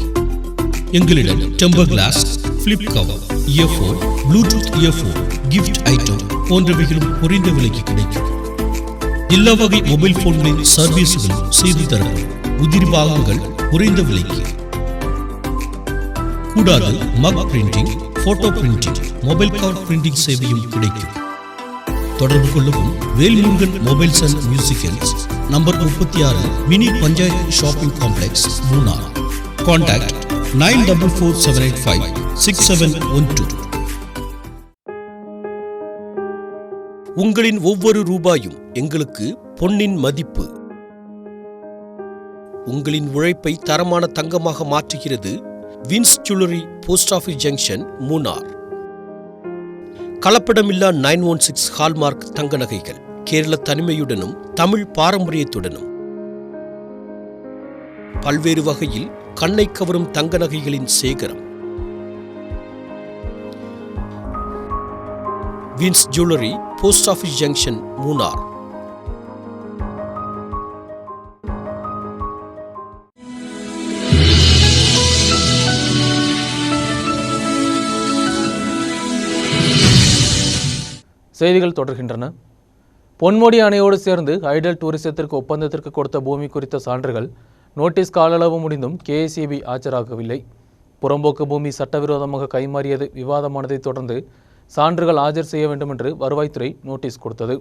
எங்களிடம் temper glass, flip cover, earphone, Bluetooth earphone, gift item போன்றவைகளும் குறைந்த விலைக்கு கிடைக்கும். எல்லா வகை மொபைல் போன்களின் சர்வீஸ்களும் செய்து தரப்படும். உதிரி பாகங்கள் குறைந்த விலைக்கு. கூடாது, mug printing, photo printing, mobile cover printing சேவையும் கிடைக்கும். தொடர்பு கொள்ளவும் Velmurugan mobiles and musicals, number 36, mini panchayat shopping complex, Munnar. Contact 9447856712. உங்களின் ஒவ்வொரு ரூபாயும் எங்களுக்கு பொன்னின் மதிப்பு. உங்களின் உழைப்பை தரமான தங்கமாக மாற்றுகிறது Vins jewellery, post office junction, Munnar. கலப்படமில்லா 916 ஹால்மார்க் தங்க நகைகள், கேரள தனிமையுடனும் தமிழ் பாரம்பரியத்துடனும் பல்வேறு வகையில் கண்ணை கவரும் தங்க நகைகளின் சேகரம். Vins jewellery, post office junction, Munnar. செய்திகள் தொடர்கின்றன. பொன்முடி அணையோடு சேர்ந்து ஹைடல் டூரிசத்திற்கு ஒப்பந்தத்திற்கு கொடுத்த பூமி குறித்த சான்றுகள் நோட்டீஸ் கால அளவு முடிந்தும் KICB ஆஜராகவில்லை. புறம்போக்கு பூமி சட்டவிரோதமாக கைமாறியது விவாதமானதைத் தொடர்ந்து சான்றுகள் ஆஜர் செய்ய வேண்டும் என்று வருவாய்த்துறை நோட்டீஸ் கொடுத்தது.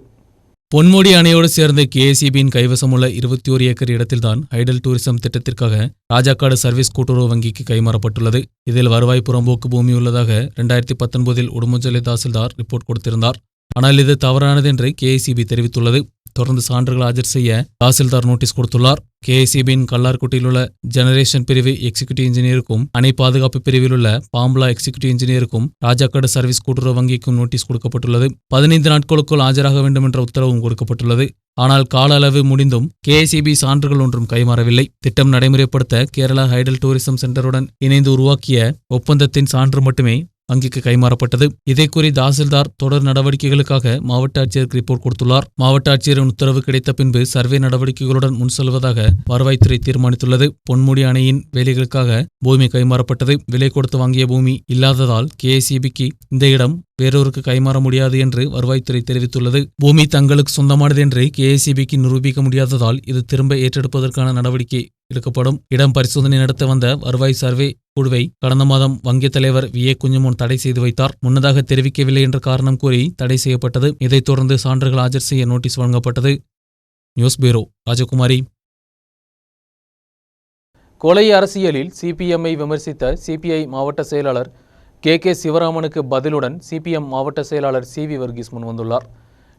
பொன்முடி அணையோடு சேர்ந்து KICBயின் கைவசமுள்ள 21 ஏக்கர் இடத்தில்தான் ஹைடல் டூரிசம் திட்டத்திற்காக ராஜாக்காடு சர்வீஸ் கூட்டுறவு வங்கிக்கு கைமாறப்பட்டுள்ளது. இதில் வருவாய் புறம்போக்கு பூமி உள்ளதாக 2019 உடுமஞ்சலை தாசில்தார் ரிப்போர்ட் கொடுத்திருந்தார். ஆனால் இது தவறானது என்று KICB தெரிவித்துள்ளது. தொடர்ந்து சான்றுகள் ஆஜர் செய்ய தாசில்தார் நோட்டீஸ் கொடுத்துள்ளார். KICBயின் கல்லார்குட்டியில் உள்ள ஜெனரேஷன் பிரிவு எக்ஸிகியூட்டிவ் இன்ஜினியருக்கும் அணை பாதுகாப்பு பிரிவில் உள்ள பாம்பலா எக்ஸிகியூட்டிவ் இன்ஜினியருக்கும் ராஜாக்காடு சர்வீஸ் கூட்டுறவு வங்கிக்கும் நோட்டீஸ் கொடுக்கப்பட்டுள்ளது. 15 நாட்களுக்குள் ஆஜராக வேண்டும் என்ற உத்தரவும் கொடுக்கப்பட்டுள்ளது. ஆனால் கால அளவு முடிந்தும் KICB சான்றுகள் ஒன்றும் கைமாறவில்லை. திட்டம் நடைமுறைப்படுத்த கேரளா ஹைடல் டூரிசம் சென்டருடன் இணைந்து உருவாக்கிய ஒப்பந்தத்தின் சான்று மட்டுமே வங்கிக்கு கைமாறப்பட்டது. இதை கூறி தாசில்தார் தொடர் நடவடிக்கைகளுக்காக மாவட்ட ஆட்சியருக்கு ரிப்போர்ட் கொடுத்துள்ளார். மாவட்ட ஆட்சியரின் உத்தரவு கிடைத்த பின்பு சர்வே நடவடிக்கைகளுடன் முன் செல்வதாக வருவாய்த்துறை தீர்மானித்துள்ளது. பொன்முடி அணையின் வேலைகளுக்காக பூமி கைமாறப்பட்டது. விலை கொடுத்து வாங்கிய பூமி இல்லாததால் KICBக்கு இந்த இடம் வேறொருக்கு கைமாற முடியாது என்று வருவாய்த்துறை தெரிவித்துள்ளது. பூமி தங்களுக்கு சொந்தமானது என்று KICBக்கு நிரூபிக்க முடியாததால் இது திரும்ப ஏற்றெடுப்பதற்கான நடவடிக்கை எடுக்கப்படும். இடம் பரிசோதனை நடத்த வந்த வருவாய் சர்வே குழுவை கடந்த மாதம் வங்கித் தலைவர் VA குஞ்சுமோன் தடை செய்து வைத்தார். முன்னதாக தெரிவிக்கவில்லை என்ற காரணம் கூறி தடை செய்யப்பட்டது. இதைத் தொடர்ந்து சான்றுகள் ஆஜர் செய்ய நோட்டீஸ் வழங்கப்பட்டது. நியூஸ் பியூரோ ராஜகுமாரி. கொலை அரசியலில் CPMஐ விமர்சித்த CPI மாவட்ட செயலாளர் KK சிவராமனுக்கு பதிலுடன் CPM மாவட்ட செயலாளர் CV வர்கீஸ் முன்வந்துள்ளார்.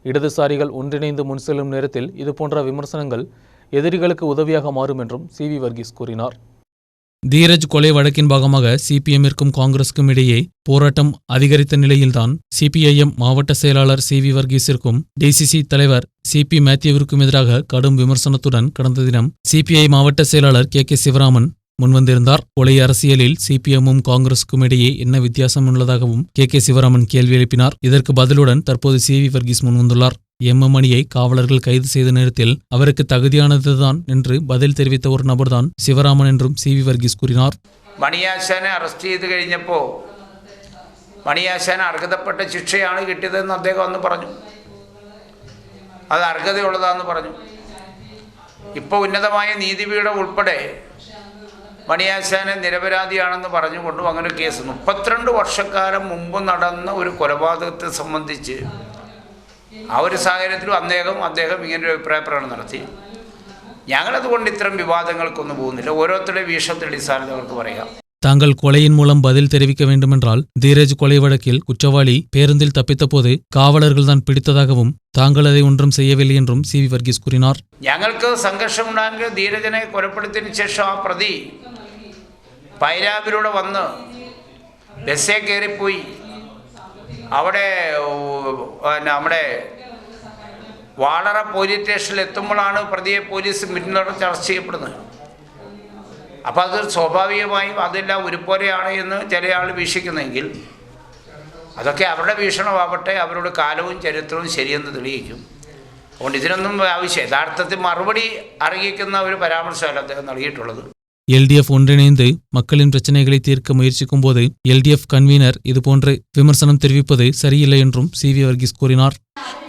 இடதுசாரிகள் ஒன்றிணைந்து முன் செல்லும் நேரத்தில் இதுபோன்ற விமர்சனங்கள் எதிரிகளுக்கு உதவியாக மாறும் என்றும் CV வர்கீஸ் கூறினார். தீரஜ் கொலை வழக்கின் பாகமாக CPMற்கும் காங்கிரசுக்கும் இடையே போராட்டம் அதிகரித்த நிலையில்தான் CPIM மாவட்ட செயலாளர் CV வர்கீஸிற்கும் DCC தலைவர் CP மேத்யூவிற்கும் எதிராக கடும் விமர்சனத்துடன் கடந்த தினம் CPI மாவட்ட செயலாளர் KK சிவராமன் முன்வந்திருந்தார். கொலை அரசியலில் CPMமும் காங்கிரசுக்கும் இடையே என்ன வித்தியாசம் உள்ளதாகவும் KK சிவராமன் கேள்வி எழுப்பினார். இதற்கு பதிலுடன் தற்போது CV வர்கீஸ் முன்வந்துள்ளார். MM மணியை காவலர்கள் கைது செய்த நேரத்தில் அவருக்கு தகுதியானதுதான் என்று பதில் தெரிவித்த ஒரு நபர்தான் சிவராமன் என்றும் CV வர்கீஸ் கூறினார். മണിയാശാനെ അറസ്റ്റ് ചെയ്ത് കഴിഞ്ഞപ്പോൾ മണിയാശാന് അർഹതപ്പെട്ട ശിക്ഷയാണ് കിട്ടിയതെന്ന് അദ്ദേഹം അന്ന് പറഞ്ഞു. അത് അർഹതയുള്ളതാണെന്ന് പറഞ്ഞു. ഇപ്പോൾ ഉന്നതമായ നീതിപീഠം ഉൾപ്പെടെ മണിയാശാനെ നിരപരാധിയാണെന്ന് പറഞ്ഞുകൊണ്ടും അങ്ങനെ കേസ് 32 വർഷക്കാലം മുമ്പ് നടന്ന ഒരു കൊലപാതകത്തെ സംബന്ധിച്ച് ആ ഒരു സാഹചര്യത്തിലും അദ്ദേഹം ഇങ്ങനൊരു അഭിപ്രായ പ്രകടനം നടത്തി. ഞങ്ങളതുകൊണ്ട് ഇത്തരം വിവാദങ്ങൾക്കൊന്നും പോകുന്നില്ല. ഓരോരുത്തരുടെ വീക്ഷണത്തിന്റെ അടിസ്ഥാനത്തിൽ അവർക്ക് പറയാം. தாங்கள் கொலையின் மூலம் பதில் தெரிவிக்க வேண்டுமென்றால் தீரஜ் கொலை வழக்கில் குற்றவாளி பேருந்தில் தப்பித்தபோது காவலர்கள்தான் பிடித்ததாகவும் தாங்கள் அதை ஒன்றும் செய்யவில்லை என்றும் CV வர்கீஸ் கூறினார். ഞങ്ങൾക്ക് സംഘർഷമുണ്ടായെങ്കിൽ ധീരജനെ കൊലപ്പെടുത്തിയതിനു ശേഷം ആ പ്രതി പൈരാബിലൂടെ വന്ന് ബസ്സേ കയറിപ്പോയി അവിടെ നമ്മുടെ വാളറ പോലീസ് സ്റ്റേഷനിൽ എത്തുമ്പോഴാണ് പ്രതിയെ പോലീസ് മുന്നിലോട്ട് അറസ്റ്റ് ചെയ്യപ്പെടുന്നത്. അപ്പോൾ അത് സ്വാഭാവികമായും അതെല്ലാം ഒരുപോലെയാണ് എന്ന് ചില ആൾ വീക്ഷിക്കുന്നെങ്കിൽ അതൊക്കെ അവരുടെ വീക്ഷണമാവട്ടെ, അവരുടെ കാലവും ചരിത്രവും ശരിയെന്ന് തെളിയിക്കും. അതുകൊണ്ട് ഇതിനൊന്നും ആവശ്യം യഥാർത്ഥത്തിൽ മറുപടി അറിയിക്കുന്ന ഒരു പരാമർശമല്ല അദ്ദേഹം നൽകിയിട്ടുള്ളത്. LDF ஒன்றிணைந்து மக்களின் பிரச்சனைகளை தீர்க்க முயற்சிக்கும் போது LDF கன்வீனர் இதுபோன்று விமர்சனம் தெரிவிப்பது சரியில்லை என்றும் CV வர்கீஸ் கூறினார்.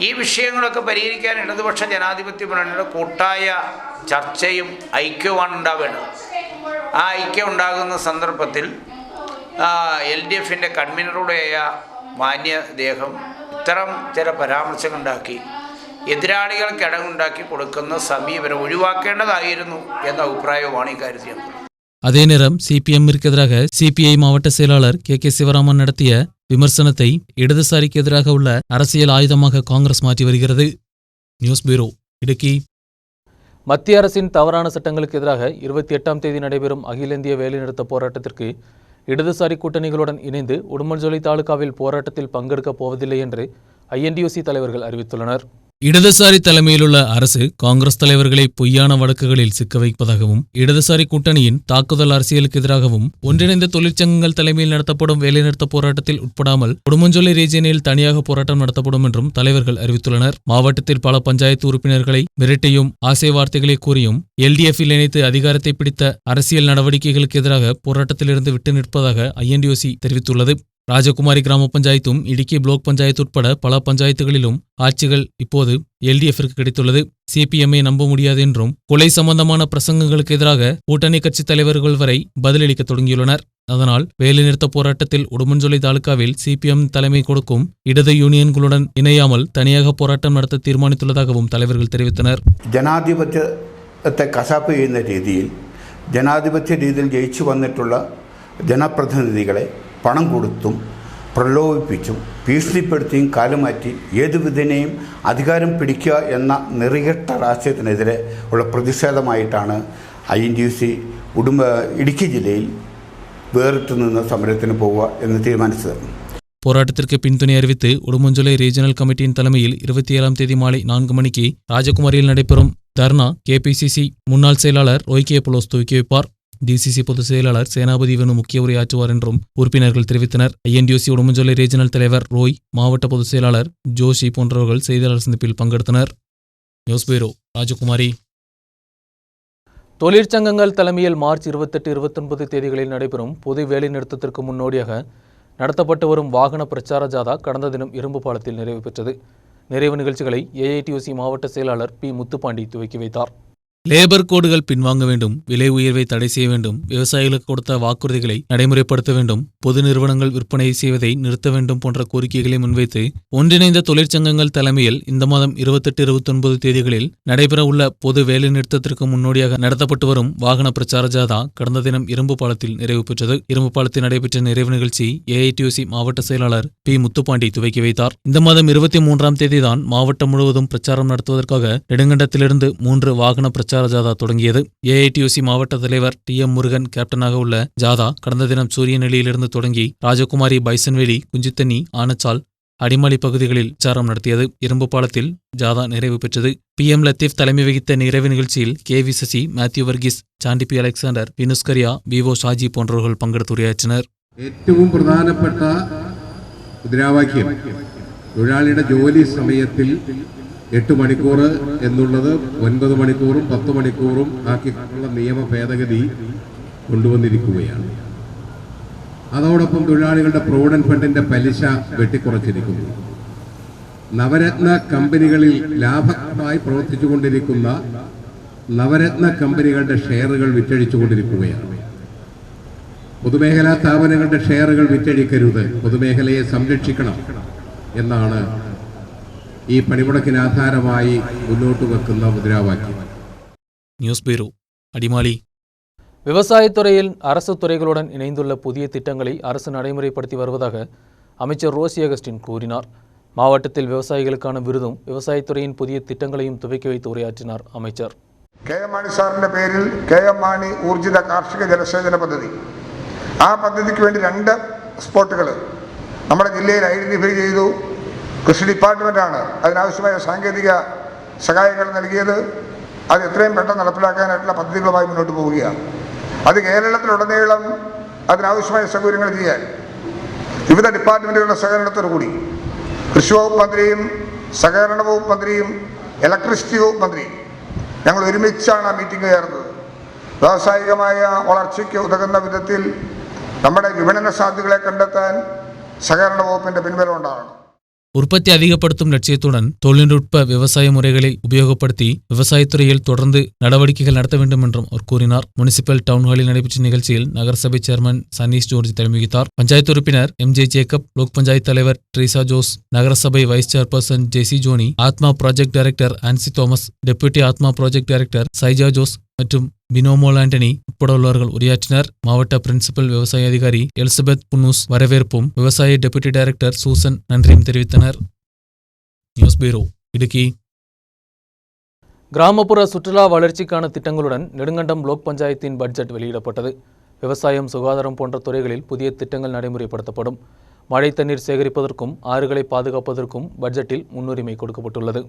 ഈ വിഷയങ്ങളൊക്കെ പരിഹരിക്കാൻ ഇടതുപക്ഷ ജനാധിപത്യ മുന്നണിയുടെ കൂട്ടായ ചർച്ചയും ഐക്യവുമാണ് ഉണ്ടാവേണ്ടത്. ആ ഐക്യം ഉണ്ടാകുന്ന സന്ദർഭത്തിൽ LDFിൻ്റെ കൺവീനറുടെയായ മാന്യദേഹം ഇത്തരം ചില പരാമർശങ്ങളുണ്ടാക്കി എതിരാളികൾക്ക് ഇടമുണ്ടാക്കി കൊടുക്കുന്ന സമീപനം ഒഴിവാക്കേണ്ടതായിരുന്നു എന്ന അഭിപ്രായവുമാണ് ഇക്കാര്യത്തിൽ. அதே நேரம் CPMற்கு எதிராக CPI மாவட்ட செயலாளர் KK சிவராமன் நடத்திய விமர்சனத்தை இடதுசாரிக்கு எதிராக உள்ள அரசியல் ஆயுதமாக காங்கிரஸ் மாற்றி வருகிறது. நியூஸ் பியூரோ இடுக்கி. மத்திய அரசின் தவறான சட்டங்களுக்கு எதிராக 28ஆம் தேதி நடைபெறும் அகில இந்திய வேலைநிறுத்த போராட்டத்திற்கு இடதுசாரி கூட்டணிகளுடன் இணைந்து உடுமல்ஜோலை தாலுகாவில் போராட்டத்தில் பங்கெடுக்கப் போவதில்லை என்று INDUC தலைவர்கள் அறிவித்துள்ளனர். இடதுசாரி தலைமையிலுள்ள அரசு காங்கிரஸ் தலைவர்களை பொய்யான வழக்குகளில் சிக்க வைப்பதாகவும் இடதுசாரி கூட்டணியின் தாக்குதல் அரசியலுக்கு எதிராகவும் ஒன்றிணைந்த தொழிற்சங்கங்கள் தலைமையில் நடத்தப்படும் வேலைநிறுத்த போராட்டத்தில் உட்படாமல் உடுமஞ்சோலை ரீஜியனில் தனியாக போராட்டம் நடத்தப்படும் என்றும் தலைவர்கள் அறிவித்துள்ளனர். மாவட்டத்தில் பல பஞ்சாயத்து உறுப்பினர்களை மிரட்டியும் ஆசை வார்த்தைகளை கூறியும் LDFல் இணைத்து அதிகாரத்தை பிடித்த அரசியல் நடவடிக்கைகளுக்கு எதிராக போராட்டத்திலிருந்து விட்டு நிற்பதாக INDUC தெரிவித்துள்ளது. ராஜகுமாரி கிராம பஞ்சாயத்தும் இடுக்கி பிளாக் பஞ்சாயத்து உட்பட பல பஞ்சாயத்துகளிலும் ஆட்சிகள் இப்போது LDFற்கு கிடைத்துள்ளது. CPMஐ நம்ப முடியாது என்றும் கொலை சம்பந்தமான பிரசங்கங்களுக்கு எதிராக கூட்டணி கட்சி தலைவர்கள் வரை பதிலளிக்க தொடங்கியுள்ளனர். அதனால் வேலைநிறுத்த போராட்டத்தில் உடுமன்சோலை தாலுகாவில் CPM தலைமை கொடுக்கும் இடது யூனியன்களுடன் இணையாமல் தனியாக போராட்டம் நடத்த தீர்மானித்துள்ளதாகவும் தலைவர்கள் தெரிவித்தனர். ജനാധിപത്യത്തെ കശാപ്പ് ചെയ്യുന്ന രീതിയിൽ ജനാധിപത്യ രീതിയിൽ ജയിച്ചു വന്നിട്ടുള്ള ജനപ്രതിനിധികളെ പണം കൊടുത്തും പ്രലോഭിപ്പിച്ചും ഭീഷണിപ്പെടുത്തിയും കാലുമാറ്റി ഏതുവിധേനയും അധികാരം പിടിക്കുക എന്ന നെറികെട്ട രാഷ്ട്രീയത്തിനെതിരെ ഉള്ള പ്രതിഷേധമായിട്ടാണ് INTUC ഇടുക്കി ജില്ലയിൽ വേറിട്ട് നിന്ന് സമരത്തിന് പോവുക എന്ന് തീരുമാനിച്ചത്. போராட்டத்திற்கு பின்துணை அறிவித்து உடுமன்சோலை ரீஜனல் கமிட்டியின் தலைமையில் 27ஆம் தேதி மாலை 4 மணிக்கு ராஜகுமாரியில் நடைபெறும் தர்ணா KPCC முன்னாள் செயலாளர் ரோய்கே புலோஸ் துவக்கி வைப்பார். DCC பொதுச் செயலாளர் சேனாபதி வேணு முக்கிய உரையாற்றுவார் என்றும் உறுப்பினர்கள் தெரிவித்தனர். INTUC உடுமன்சோலை ரீஜனல் தலைவர் ரோய், மாவட்ட பொதுச் செயலாளர் ஜோஷி போன்றவர்கள் செய்தியாளர் சந்திப்பில் பங்கெடுத்தனர். நியூஸ் பியூரோ, ராஜகுமாரி. தொழிற்சங்கங்கள் தலைமையில் மார்ச் 28, 29 தேதிகளில் நடைபெறும் பொது வேலைநிறுத்தத்திற்கு முன்னோடியாக நடத்தப்பட்டு வரும் வாகன பிரச்சார ஜாதா கடந்த தினம் இரும்பு பாலத்தில் நிறைவு பெற்றது. நிறைவு நிகழ்ச்சிகளை AITUC மாவட்ட செயலாளர் P. முத்துப்பாண்டி துவக்கி வைத்தார். லேபர் கோடுகள் பின்வாங்க வேண்டும், விலை உயர்வை தடை செய்ய வேண்டும், விவசாயிகளுக்கு கொடுத்த வாக்குறுதிகளை நடைமுறைப்படுத்த வேண்டும், பொது நிறுவனங்கள் விற்பனை செய்வதை நிறுத்த வேண்டும் போன்ற கோரிக்கைகளை முன்வைத்து ஒன்றிணைந்த தொழிற்சங்கங்கள் தலைமையில் இந்த மாதம் 28, 29 தேதிகளில் நடைபெறவுள்ள பொது வேலைநிறுத்தத்திற்கு முன்னோடியாக நடத்தப்பட்டு வரும் வாகன பிரச்சார ஜாதா கடந்த தினம் இரும்பு பாலத்தில் நிறைவு பெற்றது. இரும்பு பாலத்தில் நடைபெற்ற நிறைவு நிகழ்ச்சி AITUC மாவட்ட செயலாளர் P. முத்துப்பாண்டி துவக்கி வைத்தார். இந்த மாதம் 23ஆம் தேதிதான் மாவட்டம் முழுவதும் பிரச்சாரம் நடத்துவதற்காக நெடுங்கண்டத்திலிருந்து 3 வாகன பிரச்சார ஜாதா தொடங்கியது. AITUC மாவட்ட தலைவர் TM முருகன் கேப்டனாக உள்ள ஜாதா கடந்த தினம் சூரியநெல்லியிலிருந்து தொடங்கி ராஜகுமாரி, பைசன்வேலி, குஞ்சித்தண்ணி, ஆனச்சால், அடிமாலி பகுதிகளில் பிரச்சாரம் நடத்தியது. இரும்பு பாலத்தில் ஜாதா நிறைவு பெற்றது. PM லத்தீப் தலைமை வகித்த நிறைவு நிகழ்ச்சியில் KV Sasi, Mathew Varghese, Chandy P. Alexander, Vinu Scaria, VO Shaji പോன்றவர்கள் പങ്കെടുത്ത് ഉரைയാற்றினர். ഏറ്റവും പ്രധാനപ്പെട്ട മുദ്രാവാക്യം തൊഴിലാളിയുടെ ജോലി സമയത്തിൽ 8 മണിക്കൂർ എന്നുള്ളത് 9 മണിക്കൂറും 10 മണിക്കൂറും ആക്കിയിട്ടുള്ള നിയമ ഭേദഗതി കൊണ്ടുവന്നിരിക്കുകയാണ്. അതോടൊപ്പം തൊഴിലാളികളുടെ പ്രൊവിഡന്റ് ഫണ്ടിന്റെ പലിശ വെട്ടിക്കുറച്ചിരിക്കുന്നു. നവരത്ന കമ്പനികളിൽ ലാഭകരമായി പ്രവർത്തിച്ചുകൊണ്ടിരിക്കുന്ന നവരത്ന കമ്പനികളുടെ ഷെയറുകൾ വിറ്റഴിച്ചുകൊണ്ടിരിക്കുകയാണ്. പൊതുമേഖലാ സ്ഥാപനങ്ങളുടെ ഷെയറുകൾ വിറ്റഴിക്കരുത്, പൊതുമേഖലയെ സംരക്ഷിക്കണം എന്നാണ് ഈ പണിമുടക്കിന് ആധാരമായി മുന്നോട്ട് വെക്കുന്ന മുദ്രാവാക്യം. News bureau, Adimali. விவசாயத்துறையில் அரசு துறைகளுடன் இணைந்துள்ள புதிய திட்டங்களை அரசு நடைமுறைப்படுத்தி வருவதாக அமைச்சர் ரோசி அகஸ்டின் கூறினார். மாவட்டத்தில் விவசாயிகளுக்கான விருதும் விவசாயத்துறையின் புதிய திட்டங்களையும் துவக்கி வைத்து உரையாற்றினார் அமைச்சர். KM മാണി സാറിൻ്റെ പേരിൽ KM മാണി ഊർജിത കാർഷിക ജലസേചന പദ്ധതി, ആ പദ്ധതിക്ക് വേണ്ടി 2 സ്പോട്ടുകൾ നമ്മുടെ ജില്ലയിൽ ഐഡൻറ്റിഫൈ ചെയ്തു. കൃഷി ഡിപ്പാർട്ട്മെൻറ്റാണ് അതിനാവശ്യമായ സാങ്കേതിക സഹായങ്ങൾ നൽകിയത്. അത് എത്രയും പെട്ടെന്ന് നടപ്പിലാക്കാനായിട്ടുള്ള പദ്ധതികളുമായി മുന്നോട്ട് പോവുകയാണ്. അത് കേരളത്തിലുടനീളം അതിനാവശ്യമായ സൗകര്യങ്ങൾ ചെയ്യാൻ വിവിധ ഡിപ്പാർട്ട്മെൻറ്റുകളുടെ സഹകരണത്തോടുകൂടി കൃഷി വകുപ്പ് മന്ത്രിയും സഹകരണ വകുപ്പ് മന്ത്രിയും ഇലക്ട്രിസിറ്റി വകുപ്പ് മന്ത്രിയും ഞങ്ങൾ ഒരുമിച്ചാണ് ആ മീറ്റിംഗ് ചേർന്നത്. വ്യാവസായികമായ വളർച്ചയ്ക്ക് ഉതകുന്ന വിധത്തിൽ നമ്മുടെ വിപണന സാധ്യതകളെ കണ്ടെത്താൻ സഹകരണ വകുപ്പിൻ്റെ പിൻബലം ഉണ്ടാകണം. உற்பத்தி அதிகப்படுத்தும் லட்சியத்துடன் தொழில்நுட்ப விவசாய முறைகளை உபயோகப்படுத்தி விவசாயத்துறையில் தொடர்ந்து நடவடிக்கைகள் நடத்த வேண்டும் என்றும் அவர் கூறினார். முனிசிபல் டவுன்ஹாலில் நடைபெற்ற நிகழ்ச்சியில் நகரசபை சேர்மன் சன்னீஸ் ஜோர்ஜ் தலைமை வகித்தார். பஞ்சாயத்து உறுப்பினர் MJ ஜேக்கப், லோக் பஞ்சாயத்து தலைவர் ட்ரீசா ஜோஸ், நகரசபை வைஸ் சேர்பர்சன் ஜெசி ஜோனி, ஆத்மா ப்ராஜெக்ட் டைரக்டர் ஆன்சி தோமஸ், டெபுட்டி ஆத்மா ப்ராஜெக்ட் டைரக்டர் சைஜா ஜோஸ் மற்றும் பினோமோல் ஆண்டனி உட்பட உள்ளவர்கள் உரையாற்றினர். மாவட்ட பிரின்சிபல் விவசாய அதிகாரி எலிசபெத் புன்னூஸ் வரவேற்பும் விவசாய டெபுட்டி டைரக்டர் சூசன் நன்றியும் தெரிவித்தனர். நியூஸ் பியூரோ, இடுக்கி. கிராமப்புற சுற்றுலா வளர்ச்சிக்கான திட்டங்களுடன் நெடுங்கண்டம் பிளாக் பஞ்சாயத்தின் பட்ஜெட் வெளியிடப்பட்டது. விவசாயம், சுகாதாரம் போன்ற துறைகளில் புதிய திட்டங்கள் நடைமுறைப்படுத்தப்படும். மழை தண்ணீர் சேகரிப்பதற்கும் ஆறுகளை பாதுகாப்பதற்கும் பட்ஜெட்டில் முன்னுரிமை கொடுக்கப்பட்டுள்ளது.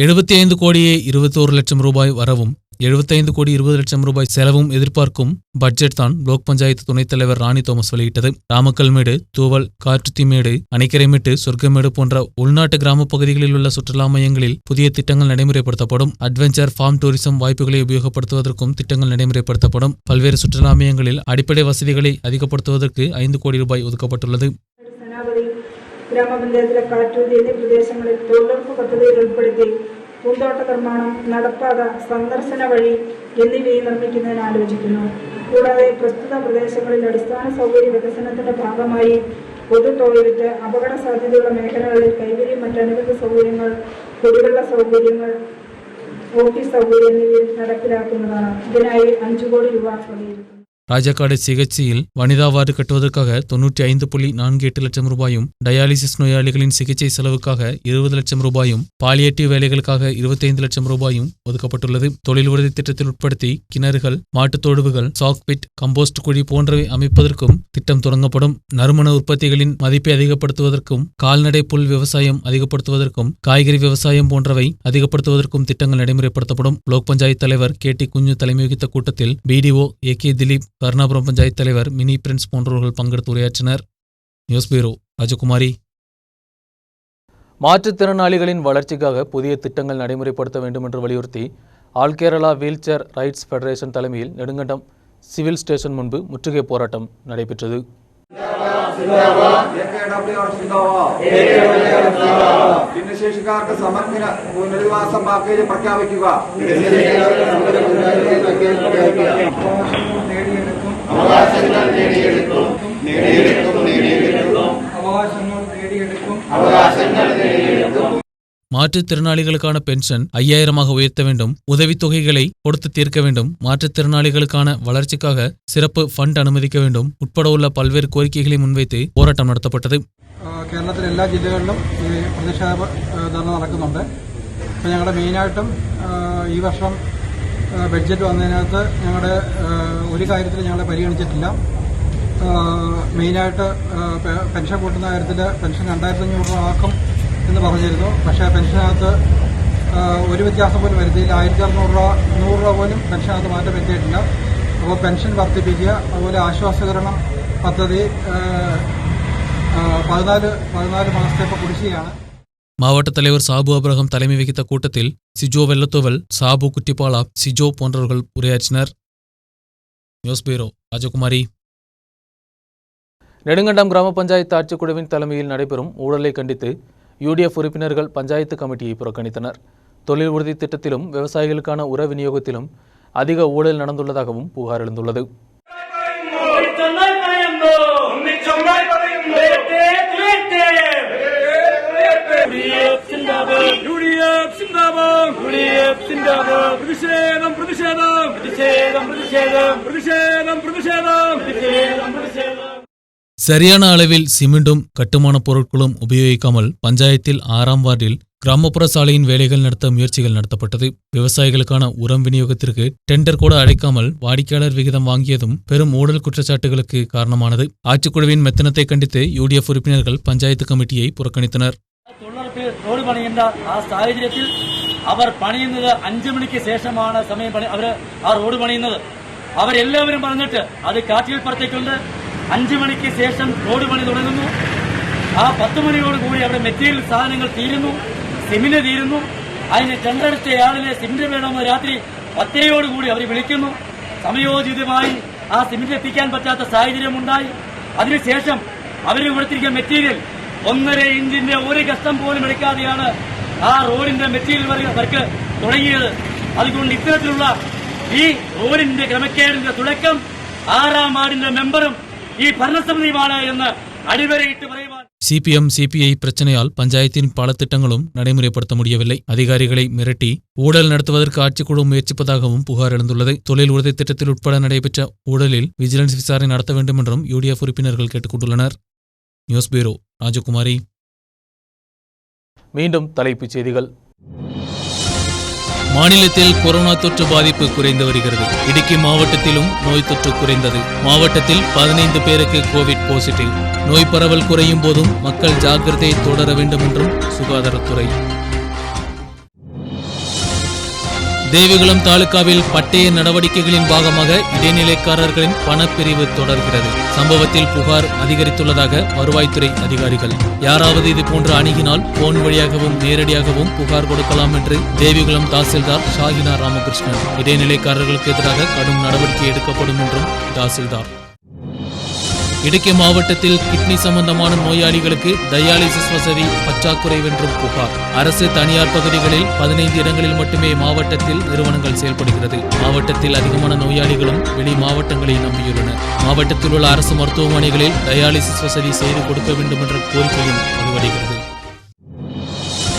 75 கோடியே 21 லட்சம் ரூபாய் வரவும் 75 கோடி 20 லட்சம் ரூபாய் செலவும் எதிர்பார்க்கும் பட்ஜெட் தான் பிளாக் பஞ்சாயத்து துணைத் தலைவர் ராணி தோமஸ் வெளியிட்டது. ராமக்கல்மேடு, தூவல், காற்றுத்திமேடு, அணைக்கரைமேட்டு, சொர்க்கமேடு போன்ற உள்நாட்டு கிராம பகுதிகளில் உள்ள சுற்றுலா மையங்களில் புதிய திட்டங்கள் நடைமுறைப்படுத்தப்படும். அட்வென்ச்சர் ஃபார்ம் டூரிசம் வாய்ப்புகளை உபயோகப்படுத்துவதற்கும் திட்டங்கள் நடைமுறைப்படுத்தப்படும். பல்வேறு சுற்றுலா மையங்களில் அடிப்படை வசதிகளை அதிகப்படுத்துவதற்கு 5 கோடி ரூபாய் ஒதுக்கப்பட்டுள்ளது. ഗ്രാമപഞ്ചായത്തിലെ കാറ്റൂതി എന്നീ പ്രദേശങ്ങളിൽ തൊഴിലുറപ്പ് പദ്ധതിയിൽ ഉൾപ്പെടുത്തി പൂന്തോട്ട നിർമ്മാണം, നടപ്പാത, സന്ദർശന വഴി എന്നിവയും നിർമ്മിക്കുന്നതിന് ആലോചിക്കുന്നു. കൂടാതെ പ്രസ്തുത പ്രദേശങ്ങളിൽ അടിസ്ഥാന സൗകര്യ വികസനത്തിന്റെ ഭാഗമായി പൊതു ടോയ്ലറ്റ്, അപകട സാധ്യതയുള്ള മേഖലകളിൽ കൈവരിയും മറ്റനുബന്ധ സൗകര്യങ്ങൾ, കുടിവെള്ള സൗകര്യങ്ങൾ, ഓഫീസ് സൗകര്യം എന്നിവ നടപ്പിലാക്കുന്നതാണ്. ഇതിനായി 5 കോടി രൂപ വകയിരുത്തുന്നു. ராஜாக்காடு சிகிச்சையில் வனிதா வார்டு கட்டுவதற்காக 95.48 லட்சம் ரூபாயும், டயாலிசிஸ் நோயாளிகளின் சிகிச்சை செலவுக்காக 20 லட்சம் ரூபாயும், பாலியேட்டிவ் வேலைகளுக்காக 25 லட்சம் ரூபாயும் ஒதுக்கப்பட்டுள்ளது. தொழில் உறுதி திட்டத்தில் உட்படுத்தி கிணறுகள், மாட்டுத்தோடுவுகள், சாக்பிட், கம்போஸ்ட் குழி போன்றவை அமைப்பதற்கும் திட்டம் தொடங்கப்படும். நறுமண உற்பத்திகளின் மதிப்பை அதிகப்படுத்துவதற்கும், கால்நடை புல் விவசாயம் அதிகப்படுத்துவதற்கும், காய்கறி விவசாயம் போன்றவை அதிகப்படுத்துவதற்கும் திட்டங்கள் நடைமுறைப்படுத்தப்படும். பிளாக் பஞ்சாயத்து தலைவர் KT குஞ்சு தலைமை வகித்த கூட்டத்தில் BDO AK திலீப், கருணாபுரம் பஞ்சாயத்து தலைவர் மினி பிரின்ஸ் போன்றவர்கள் பங்கெடுத்து உரையாற்றினர். நியூஸ் பியூரோ, ராஜகுமாரி. மாற்றுத்திறனாளிகளின் வளர்ச்சிக்காக புதிய திட்டங்கள் நடைமுறைப்படுத்த வேண்டும் என்று வலியுறுத்தி all Kerala wheelchair rights federation தலைமையில் நெடுங்கண்டம் சிவில் ஸ்டேஷன் முன்பு முற்றுகை போராட்டம் நடைபெற்றது. ഭിന്നശേഷിക്കാർക്ക് സമഗ്ര പുനരധിവാസ പാക്കേജ് പ്രഖ്യാപിക്കുക. അവകാശങ്ങൾ നേടിയെടുക്കും. மாற்றுத்திறனாளிகளுக்கான பென்ஷன் 5000 உயர்த்த வேண்டும். உதவித்தொகைகளை கொடுத்து தீர்க்க வேண்டும். மாற்றுத்திறனாளிகளுக்கான வளர்ச்சிக்காக சிறப்பு ஃபண்ட் அனுமதிக்க வேண்டும் உட்பட உள்ள பல்வேறு கோரிக்கைகளை മുൻവെച്ച് പോരാട്ടം നടത്തപ്പെട്ടത്. കേരളത്തിലെ എല്ലാ ജില്ലകളിലും ഈ പ്രതിഷേധ ധർണ നടക്കുന്നുണ്ട്. അപ്പോൾ ഞങ്ങളുടെ മെയിനായിട്ടും ഈ വർഷം ബഡ്ജറ്റ് വന്നതിനകത്ത് ഞങ്ങളുടെ ഒരു കാര്യത്തിൽ ഞങ്ങളെ പരിഗണിച്ചിട്ടില്ല. മെയിനായിട്ട് പെൻഷൻ കൂട്ടുന്ന കാര്യത്തിൽ പെൻഷൻ 2500 രൂപ ആക്കും എന്ന് പറഞ്ഞിരുന്നു. പക്ഷേ പെൻഷനകത്ത് ഒരു വ്യത്യാസം പോലും വരുത്തിയില്ല. 1600 രൂപ 100 രൂപ പോലും പെൻഷനകത്ത് മാറ്റം വരുത്തിയിട്ടില്ല. അപ്പോൾ പെൻഷൻ വർദ്ധിപ്പിക്കുക, അതുപോലെ ആശ്വാസകരണം പദ്ധതി 14 മാസത്തെ ഇപ്പോൾ കുടിശ്ശികയാണ്. மாவட்ட தலைவர் சாபு அப்ரஹாம் தலைமை வகித்த கூட்டத்தில் சிஜோ வெள்ளத்தோவல், சாபு குட்டிப்பாலா, சிஜோ போன்றவர்கள் உரையாற்றினர். நியூஸ் பியூரோ, ராஜகுமாரி. நெடுங்கண்டம் கிராம பஞ்சாயத்து ஆட்சிக்குழுவின் தலைமையில் நடைபெறும் ஊழலை கண்டித்து UDF உறுப்பினர்கள் பஞ்சாயத்து கமிட்டியை புறக்கணித்தனர். தொழில் உறுதி திட்டத்திலும் விவசாயிகளுக்கான உர விநியோகத்திலும் அதிக ஊழல் நடந்துள்ளதாகவும் புகார் எழுந்துள்ளது. சரியான அளவில் சிமெண்டும் கட்டுமான பொருட்களும் உபயோகிக்காமல் பஞ்சாயத்தில் 6ஆம் வார்டில் கிராமப்புற சாலையின் வேலைகள் நடத்த முயற்சிகள் நடத்தப்பட்டது. விவசாயிகளுக்கான உரம் விநியோகத்திற்கு டெண்டர் கூட அடைக்காமல் வாடிக்கையாளர் விகிதம் வாங்கியதும் பெரும் ஊழல் குற்றச்சாட்டுகளுக்கு காரணமானது. ஆட்சிக்குழுவின் மெத்தனத்தை கண்டித்து UDF உறுப்பினர்கள் பஞ்சாயத்து கமிட்டியை புறக்கணித்தனர். റോഡ് പണിയുന്ന ആ സാഹചര്യത്തിൽ അവർ പണിയുന്നത് 5 മണിക്ക് ശേഷമാണ് സമയം അവർ ആ റോഡ് പണിയുന്നത്. അവരെല്ലാവരും പറഞ്ഞിട്ട് അത് കാറ്റിൽ പുറത്തേക്കുണ്ട്. 5 മണിക്ക് ശേഷം റോഡ് പണി തുടങ്ങുന്നു. ആ 10 മണിയോട് കൂടി അവിടെ മെറ്റീരിയൽ സാധനങ്ങൾ തീരുന്നു, സിമന്റ് തീരുന്നു. അതിന് ടെണ്ടറടിച്ചയാളിലെ സിമന്റ് വേണമെന്ന് രാത്രി 10 കൂടി അവർ വിളിക്കുന്നു. സമയോചിതമായി ആ സിമന്റ് എത്തിക്കാൻ പറ്റാത്ത സാഹചര്യമുണ്ടായി. അതിനുശേഷം അവർ കൊടുത്തിരിക്കുന്ന മെറ്റീരിയൽ 1.5 ഇഞ്ചിന്റെ ഒരു കഷ്ടം പോലും എടുക്കാതെയാണ് ആ റോഡിന്റെ മെറ്റീരിയൽ വർക്ക് തുടങ്ങിയത്. അതുകൊണ്ട് ഇത്തരത്തിലുള്ള ഈ റോഡിന്റെ ക്രമക്കേടിന്റെ തുടക്കം 6ആം വാർഡിന്റെ മെമ്പറും ഈ ഭരണസമിതിയുമാണ് എന്ന് അടിവരയിട്ട് പറയുവാൻ. CPM CPI பிரச்சனையால் பஞ்சாயத்தின் பல திட்டங்களும் நடைமுறைப்படுத்த முடியவில்லை. அதிகாரிகளை மிரட்டி ஊழல் நடத்துவதற்கு ஆட்சிக்குழு முயற்சிப்பதாகவும் புகார் எழுந்துள்ளது. தொழில் உறுதி திட்டத்தில் உட்பட நடைபெற்ற ஊழலில் விஜிலன்ஸ் விசாரணை நடத்த வேண்டும் என்றும் UDF உறுப்பினர்கள் கேட்டுக்கொண்டுள்ளனர். நியூஸ் பியூரோ, ராஜகுமாரி. மீண்டும் தலைப்புச் செய்திகள். மாநிலத்தில் கொரோனா தொற்று பாதிப்பு குறைந்து வருகிறது. இடுக்கி மாவட்டத்திலும் நோய் தொற்று குறைந்தது. மாவட்டத்தில் 15 பேருக்கு கோவிட் பாசிட்டிவ். நோய் பரவல் குறையும் போதும் மக்கள் ஜாக்கிரதையை தொடர வேண்டும் என்றும் சுகாதாரத்துறை. தேவிகுளம் தாலுகாவில் பட்டய நடவடிக்கைகளின் பாகமாக இடைநிலைக்காரர்களின் பணப்பிரிவு தொடர்கிறது. சம்பவத்தில் புகார் அதிகரித்துள்ளதாக வருவாய்த்துறை அதிகாரிகள். யாராவது இதுபோன்று அணுகினால் போன் வழியாகவும் நேரடியாகவும் புகார் கொடுக்கலாம் என்று தேவிகுளம் தாசில்தார் ஷாஹினா ராமகிருஷ்ணன். இடைநிலைக்காரர்களுக்கு எதிராக கடும் நடவடிக்கை எடுக்கப்படும் என்றும் தாசில்தார். இடுக்கி மாவட்டத்தில் கிட்னி சம்பந்தமான நோயாளிகளுக்கு டயாலிசிஸ் வசதி பற்றாக்குறை என்றும் புகார். அரசு தனியார் பகுதிகளில் 15 இடங்களில் மட்டுமே மாவட்டத்தில் நிறுவனங்கள் செயல்படுகிறது. மாவட்டத்தில் அதிகமான நோயாளிகளும் வெளி மாவட்டங்களை நம்பியுள்ளனர். மாவட்டத்தில் உள்ள அரசு மருத்துவமனைகளில் டயாலிசிஸ் வசதி செய்து கொடுக்க வேண்டும் என்ற கோரிக்கையும் வலுவடைகிறது.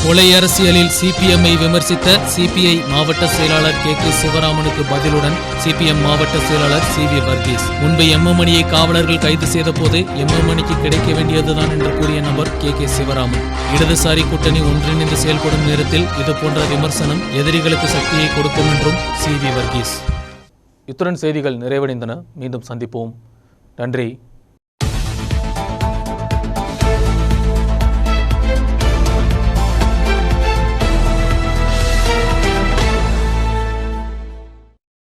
கொலை அரசியலில் சிபிஎம்ஐ விமர்சித்த சிபிஐ மாவட்ட செயலாளர் கே சிவராமனுக்கு பதிலுடன் சிபிஎம் மாவட்ட செயலாளர் சி.வி. வர்கீஸ். முன்பு எம்.எம்.மணியை காவலர்கள் கைது செய்த போது எம்.எம்.மணிக்கு கிடைக்க வேண்டியதுதான் என்று கூறிய நபர் கே சிவராமன். இடதுசாரி கூட்டணி ஒன்றிணைந்து செயல்படும் நேரத்தில் இதுபோன்ற விமர்சனம் எதிரிகளுக்கு சக்தியை கொடுக்கும் என்றும் சி.வி. வர்கீஸ். இத்துடன் செய்திகள் நிறைவடைந்தன. மீண்டும் சந்திப்போம். நன்றி.